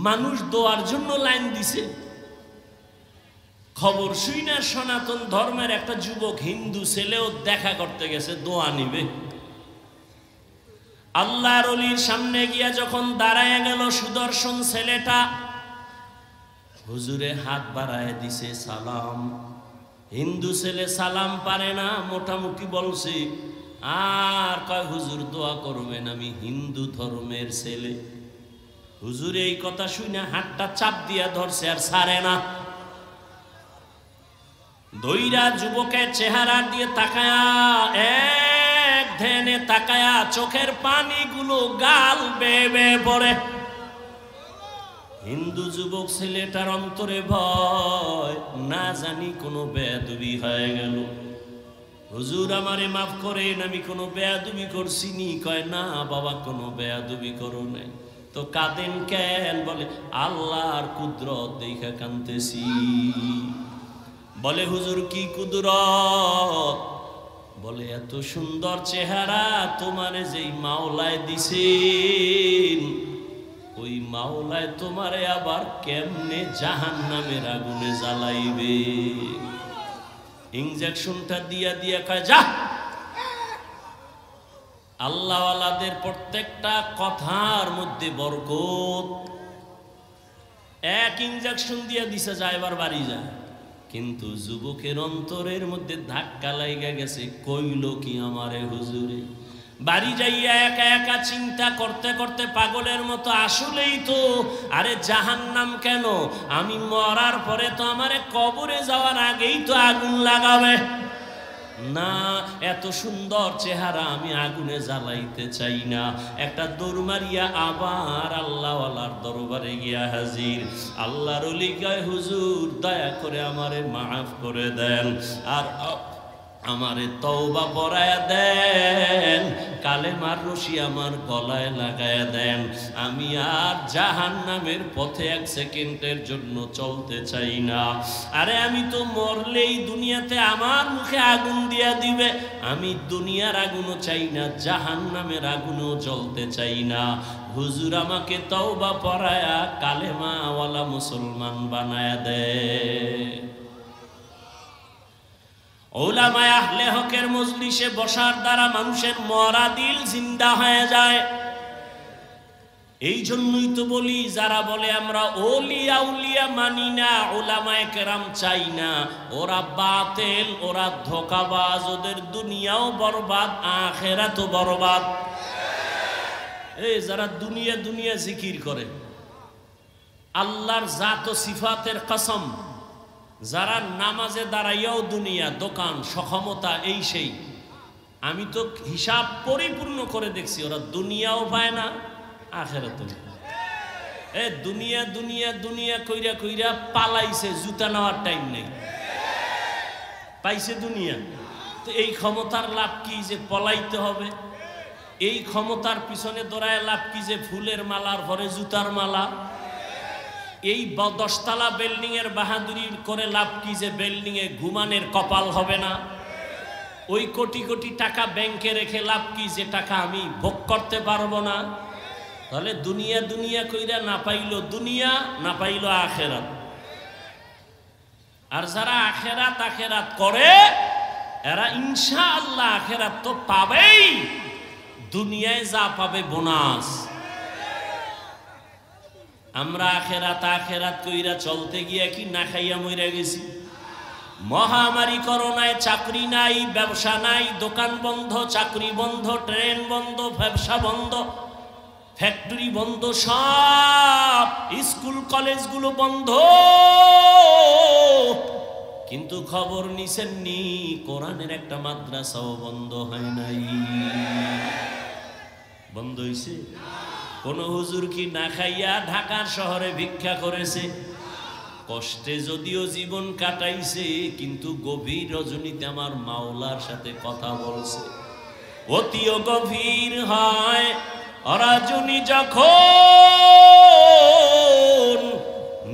মানুষ দোয়ার জন্য লাইন দিছে। খবর শুই না সনাতন ধর্মের একটা যুবক হিন্দু ছেলেও দেখা করতে গেছে, দোয়া নিবে। আল্লাহর ওলির সামনে গিয়া যখন দাঁড়ায় গেল, সুদর্শন ছেলেটা হুজুরে হাত বাড়ায় দিছে, সালাম। হিন্দু ছেলে সালাম পারে না, মোটামুটি বলছে, আর কয় হুজুর দোয়া করবেন, আমি হিন্দু ধর্মের ছেলে। হুজুর এই কথা শুনে হাতটা চাপ দিয়া ধরছে, আর ছাড়ে না। দইরা যুবকের চেহারা দিয়ে তাকায়া, এক ধ্যানে তাকায়া, চোখের পানিগুলো গাল বেয়ে বেয়ে পড়ে। হিন্দু যুবক ছেলেটার অন্তরে ভয়, না জানি কোনো বেয়াদবি হয়ে গেল। হুজুর আমারে মাফ করেন, আমি কোনো বেয়াদবি করছিনি। কয় না বাবা, কোনো বেয়াদবি করো নাই। তো কাঁদেন কেন? বলে আল্লাহর কুদরত দেখা কাঁদতেছি। বলে হুজুর কি কুদরত? বলে এত সুন্দর চেহারা তোমারে যেই মাওলায় দিছেন, ওই মাওলায় তোমারে আবার কেমনে জাহান্নামের আগুনে জ্বালাইবে। ইনজেকশনটা দিয়া দিয়া কয় যা। আল্লাহওয়ালাদের প্রত্যেকটা কথার মধ্যে বরকত। এক ইনজেকশন দিয়া দিছে, যায় এবার বাড়ি যায়। কিন্তু যুবকের অন্তরের মধ্যে ধাক্কা লাইগা গেছে, কইল কি আমারে হুজুরে। বাড়ি যাইয়া একা একা চিন্তা করতে করতে পাগলের মতো, আসলেই তো, আরে জাহান্নাম কেন? আমি মরার পরে তো আমারে কবরে যাওয়ার আগেই তো আগুন লাগাবে না। এত সুন্দর চেহারা আমি আগুনে জ্বালাইতে চাই না। একটা দৌড় মারিয়া আবার আল্লাহওয়ালার দরবারে গিয়া হাজির। আল্লাহর ওলি কয় হুজুর দয়া করে আমারে মাফ করে দেন, আর আমারে তওবা পড়ায়া দেন, কালেমার রশি আমার গলায় লাগায়া দেন। আমি আর জাহান্নামের পথে এক সেকেন্ডের জন্য চলতে চাই না। আরে আমি তো মরলেই দুনিয়াতে আমার মুখে আগুন দিয়া দিবে। আমি দুনিয়ার আগুনও চাই না, জাহান্নামের আগুনও জ্বলতে চাই না। হুজুর আমাকে তওবা পড়ায়া কালেমাওয়ালা মুসলমান বানায়া দেয়। উলামায়ে আহলে হকের মজলিসে বসার দ্বারা মানুষের মরা দিল জিন্দা হয়ে যায়। এই জন্যই তো বলি, যারা বলে আমরা ওলিয়া উলিয়া মানি না, উলামায়ে কেরাম চাই না, ওরা বাতিল, ওরা ধোঁকাবাজ, ওদের দুনিয়াও বরবাদ, আখিরাতও বরবাদ। এই যারা দুনিয়া দুনিয়া জিকির করে, আল্লাহর জাত ও সিফাতের কসম, যারা নামাজে দাঁড়াইয়াও দুনিয়া, দোকান, সক্ষমতা, এই সেই, আমি তো হিসাব পরিপূর্ণ করে দেখছি, ওরা দুনিয়াও পায় না, আখিরাতও না। এ দুনিয়া দুনিয়া দুনিয়া কইরা কইরা পালাইছে, জুতা নেওয়ার টাইম নেই, পাইছে দুনিয়া। তো এই ক্ষমতার লাভ কি যে পলাইতে হবে? এই ক্ষমতার পিছনে দৌড়ায় লাভ কি যে ফুলের মালার ভরে জুতার মালা? এই 10তলা বিল্ডিং এর বাহাদুরি করে লাভ কি যে বিল্ডিং এ ঘুমানের কপাল হবে না? ওই কোটি কোটি টাকা ব্যাংকে রেখে লাভ কি যে টাকা আমি ভোগ করতে পারবো না? তাহলে দুনিয়া দুনিয়া কইরা না পাইলো দুনিয়া, না পাইলো আখেরাত। আর যারা আখেরাত আখেরাত করে, এরা ইনশাআল্লাহ আখেরাত তো পাবেই, দুনিয়ায় যা পাবে বোনাস। আমরা আখেরাত আখেরাত কইরা চলতে গিয়া কি না খাইয়া মইরা গেছি? মহামারী করোনায় চাকরি নাই, ব্যবসা নাই, দোকান বন্ধ, চাকরি বন্ধ, ট্রেন বন্ধ, ব্যবসা বন্ধ, ফ্যাক্টরি বন্ধ, সব স্কুল কলেজগুলো বন্ধ। কিন্তু খবর নিছেন নি, কোরআনের একটা মাদ্রাসাও বন্ধ হয় নাই। বন্ধ হইছে? কোন হুজুর কি না খাইয়া ঢাকার শহরে ভিক্ষা করেছে? কষ্টে যদিও জীবন কাটাইছে, কিন্তু গভীর রজনীতে আমার মাওলার সাথে কথা বলছে। অতিও গভীর হয় রজনী যখন,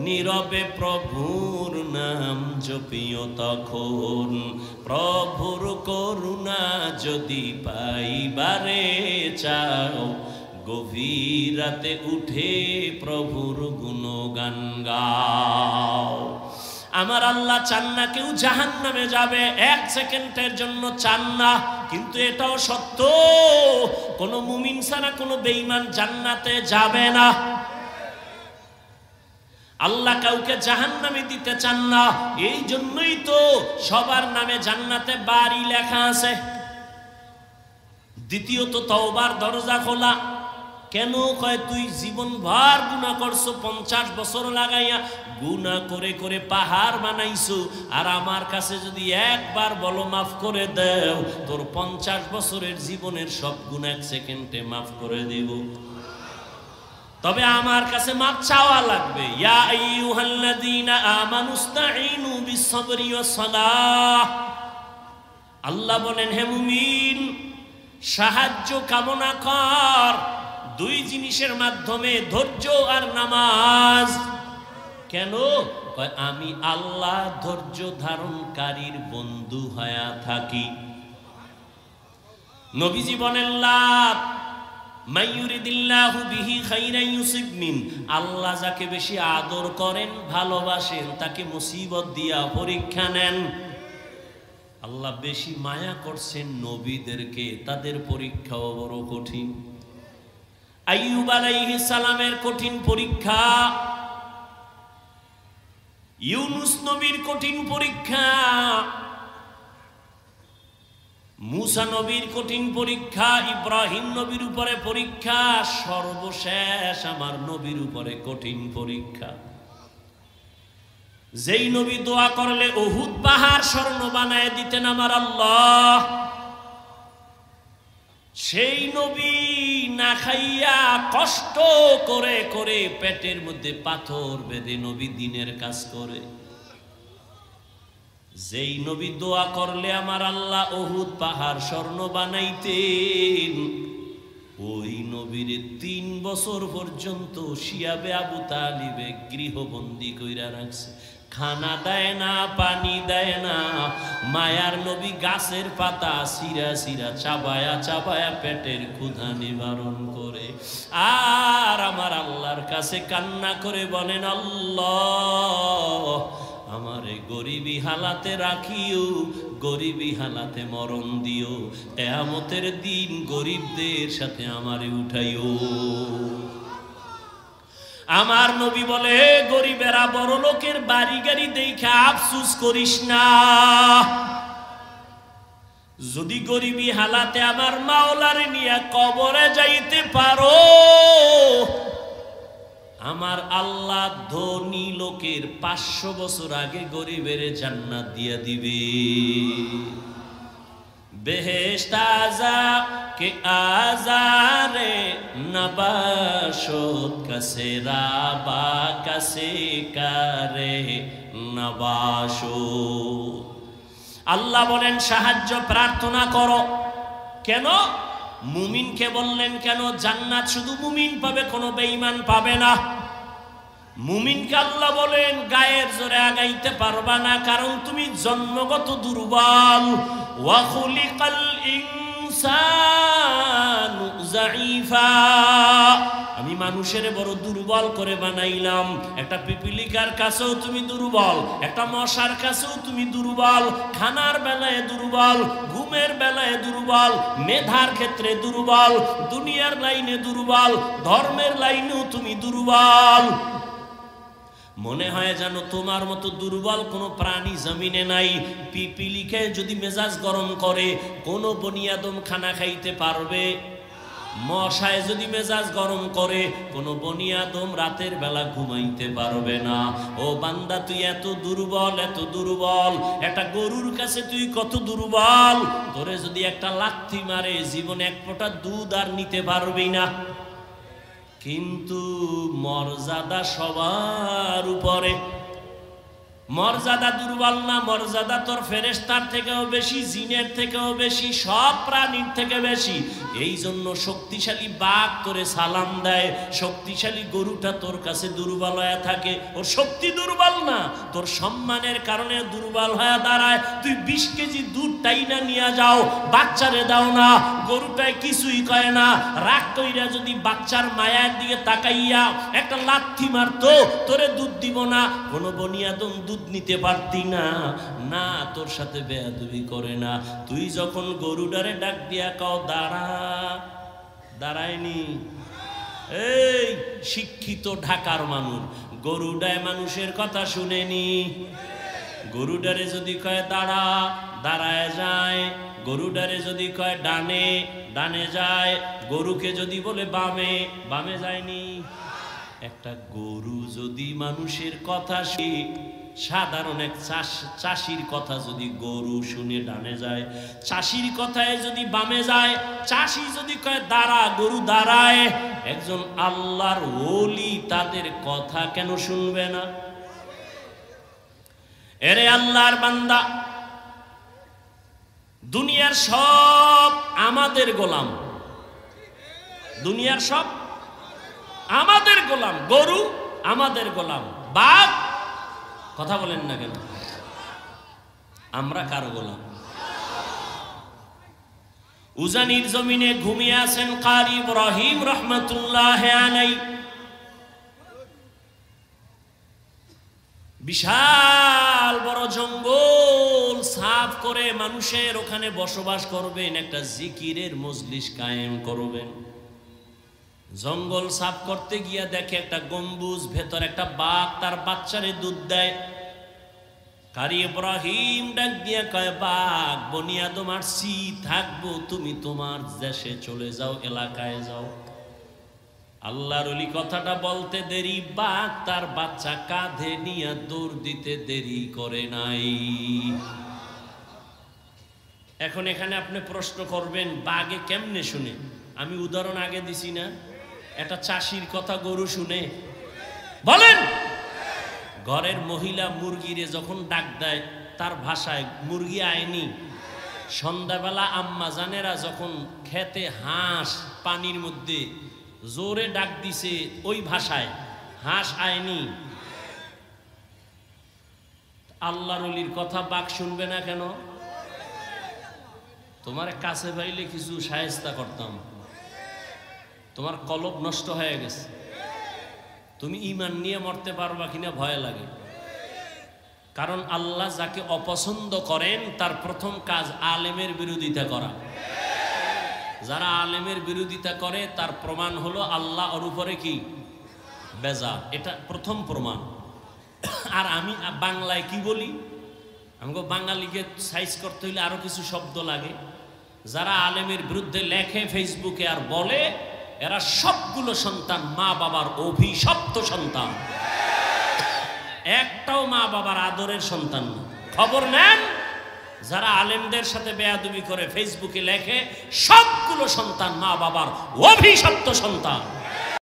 নীরবে প্রভুর নাম জপিও তখন। প্রভুর করুণা যদি পাইবারে চাও, গভীর রাতে উঠে প্রভুর গুণগান গাও। আমার আল্লাহ চান না কেউ জাহান্নামে যাবে, এক সেকেন্ডের জন্য চান না। কিন্তু এটাও সত্য, কোন মুমিন ছাড়া কোন বেঈমান জান্নাতে যাবে না। আল্লাহ কাউকে জাহান্নামে দিতে চান না, এই জন্যই তো সবার নামে জান্নাতে বাড়ি লেখা আছে। দ্বিতীয়ত তওবার দরজা খোলা। কেন কয় তুই জীবন ভর গুনাহ করছো, 50 বছর লাগাইয়া গুনাহ করে করে পাহাড় বানাইছো, আর আমার কাছে যদি একবার বলো মাফ করে দাও, তোর 50 বছরের জীবনের সব গুনাহ 1 সেকেন্ডে মাফ করে দেব। তবে আমার কাছে মাপ চাওয়া লাগবে। ইয়া আইয়ুহাল্লাযীনা আমানুস্তাঈনু বিস-সাবরি ওয়াস-সালাহ। আল্লাহ বলেন, হে মুমিন, সাহায্য কামনা কর দুই জিনিসের মাধ্যমে, ধৈর্য আর নামাজ। কেন? আমি আল্লাহ ধৈর্য ধারণকারীর বন্ধু হয়ে থাকি। নবীজি বলেন, লা মাইয়ুরিদিল্লাহু বিহি খাইরান ইউসিব মিন। আল্লাহ যাকে বেশি আদর করেন, ভালোবাসেন, তাকে মুসিবত দিয়া পরীক্ষা নেন। আল্লাহ বেশি মায়া করছেন নবীদেরকে, তাদের পরীক্ষাও বড় কঠিন। আইয়ুব আলাইহিস সালামের কঠিন পরীক্ষা, ইউনুস নবীর কঠিন পরীক্ষা, মুসা নবীর কঠিন পরীক্ষা, ইব্রাহিম নবীর উপরে পরীক্ষা, সর্বশেষ আমার নবীর উপরে কঠিন পরীক্ষা। যেই নবী দোয়া করলে উহুদ পাহাড় স্বর্ণ বানায় দিতেন আমার আল্লাহ, সেই নবী না খাইয়া কষ্ট করে করে পেটের মধ্যে পাথর বেঁধে নবী দ্বীনের কাজ করে। যেই নবী দোয়া করলে আমার আল্লাহ উহুদ পাহাড় স্বর্ণ বানাইতেন, ওই নবীর 3 বছর পর্যন্ত শিয়াবে আবু তালিবে গৃহবন্দী কইরা রাখছে। খানা দেয় না, পানি দেয় না। মায়ার নবী গাছের পাতা সিরা সিরা চাবায়া চাবায়া পেটের ক্ষুধা নিবারণ করে। আর আমার আল্লাহর কাছে কান্না করে বলেন, আল্লাহ আমারে গরিবী হালাতে রাখিও, গরিবী হালাতে মরণ দিও, কিয়ামতের দিন গরিবদের সাথে আমারে উঠাইও। আমার নবী বলে, গরিবেরা বড় লোকের বাড়ি গাড়ি দেখে আফসোস করিস না। যদি গরিবী হালাতে আমার মাওলারে নিয়ে কবরে যাইতে পারো, আমার আল্লাহ ধনী লোকের 500 বছর আগে গরিবের জান্নাত দিয়া দিবে। বেহেশত আযা কে আজারে নবাশত কাছে রাবা কাছে কারে নবাশো। আল্লাহ বলেন, সাহায্য প্রার্থনা করো। কেন? মুমিনকে বললেন কেন? জান্নাত শুধু মুমিন পাবে, কোনো বেঈমান পাবে না। মুমিনকে আল্লাহ বলেন, গায়ের জোরে আগাইতে পারবা না, কারণ তুমি জন্মগত দুর্বল। ওয়া খুলিকাল ইনসানু যায়ীফা। আমি মানুষের বড় দুর্বল করে বানাইলাম। একটা পিপিলিকার কাছেও তুমি দুর্বল, একটা মশার কাছেও তুমি দুর্বল। খানার বেলায় দুর্বল, ঘুমের বেলায় দুর্বল, মেধার ক্ষেত্রে দুর্বল, দুনিয়ার লাইনে দুর্বল, ধর্মের লাইনেও তুমি দুর্বল। মনে হয় যেন তোমার মতো দুর্বল কোনো প্রাণী জমিনে নাই। পিপিলিকে যদি মেজাজ গরম করে, কোনো বনি আদম খানা খাইতে পারবে? মশায় যদি মেজাজ গরম করে, কোনো বনি আদম রাতের বেলা ঘুমাইতে পারবে না। ও বান্দা, তুই এত দুর্বল, এত দুর্বল। একটা গরুর কাছে তুই কত দুর্বল। তোরে যদি একটা লাথি মারে, জীবনে 1 ফোঁটা দুধ আর নিতে পারবি না। কিন্তু মর্যাদা সবার উপরে। মর্যাদা দুর্বল না, মর্যাদা তোর ফেরেশতার থেকেও বেশি, জিনের থেকেও বেশি, সব প্রাণীর থেকে বেশি। এই জন্য শক্তিশালী বাঘ তোরে সালাম দেয়, শক্তিশালী গরুটা তোর কাছে দুর্বল হয়ে থাকে। ওর শক্তি দুর্বল না, তোর সম্মানের কারণে দুর্বল হয়ে দাঁড়ায়। তুই 20 কেজি দুধ টাইনা নিয়ে যাও, বাচ্চারে দাও না, গরুটায় কিছুই কয় না। রাগ কইরা যদি বাচ্চার মায়ের দিকে তাকাইয়া একটা লাথি মারতো, তোরে দুধ দিব না। কোনো বনিয়াদম দুধ নিতে পারতি না, না তোর সাথে বেয়াদবি করে না। তুই যখন গরুটারে ডাক দিয়া কাও দাঁড়া, দাঁড়ায়নি। এই শিক্ষিত ঢাকার মানুষ গরুডায় মানুষের কথা শুনেনি। গরুডারে যদি কয় দাঁড়া, দাঁড়ায় যায়। গরুডারে যদি কয় ডানে, ডানে যায়। গরুকে যদি বলে বামে, বামে যায়নি। একটা গরু যদি মানুষের কথা সাধারণ এক চাষির কথা যদি গরু শুনে ডানে যায়, চাষির কথায় যদি বামে যায়, চাষি যদি কয় দাঁড়া, গরু দাঁড়ায়। একজন আল্লাহর ওলি তাদের কথা কেন শুনবে না? এরে আল্লাহর বান্দা, দুনিয়ার সব আমাদের গোলাম, দুনিয়ার সব আমাদের গোলাম। গরু আমাদের গোলাম, বাঘ, কথা বলেন না কেন? আমরা কারো গোলাম? উজানির জমিনে ঘুমিয়ে আছেন কারি ইব্রাহিম রহমাতুল্লাহ আলাইহি। বিশাল বড় জঙ্গল সাফ করে মানুষের ওখানে বসবাস করবেন, একটা জিকিরের মজলিস কায়েম করবেন। জঙ্গল সাফ করতে গিয়া দেখে একটা গম্বুজ, ভেতর একটা বাঘ তার বাচ্চারে দুধ দেয়। কারি ইব্রাহিম ডাক দিয়া কয়, বাঘ বনিয়াদম আসছি, থাকবো, তুমি তোমার দেশে চলে যাও, এলাকায় যাও। আল্লাহর ওলি কথাটা বলতে দেরি, বাঘ তার বাচ্চা কাঁধে নিয়ে দৌড় দিতে দেরি করে নাই। এখন এখানে আপনি প্রশ্ন করবেন, বাঘে কেমনে শুনে? আমি উদাহরণ আগে দিছি না, একটা চাষির কথা গরু শুনে? বলেন। ঘরের মহিলা মুরগিরে যখন ডাক দেয় তার ভাষায়, মুরগি আয়নি। সন্ধ্যাবেলা আম্মা জানেরা যখন খেতে হাঁস পানির মধ্যে জোরে ডাক দিছে ওই ভাষায়, হাঁস আয়নি। আল্লাহর ওলির কথা বাঘ শুনবে না কেন? তোমার কাছে পাইলে কিছু শায়েস্তা করতাম, তোমার কলব নষ্ট হয়ে গেছে, তুমি ঈমান নিয়ে মরতে পারবা কিনা ভয় লাগে। কারণ আল্লাহ যাকে অপছন্দ করেন তার প্রথম কাজ আলেমের বিরোধিতা করা। যারা আলেমের বিরোধিতা করে তার প্রমাণ হলো আল্লাহ ওর উপরে কি বেজার, এটা প্রথম প্রমাণ। আর আমি বাংলায় কি বলি, আমাকে বাঙালিকে সাইজ করতে হইলে আরো কিছু শব্দ লাগে। যারা আলেমের বিরুদ্ধে লেখে ফেসবুকে আর বলে, এরা সবগুলো সন্তান মা বাবার অভিশপ্ত সন্তান, একটাও মা বাবার আদরের সন্তান না। খবর নেন, যারা আলেমদের সাথে বেয়াদবি করে ফেসবুকে লেখে, সবগুলো সন্তান মা বাবার অভিশপ্ত সন্তান।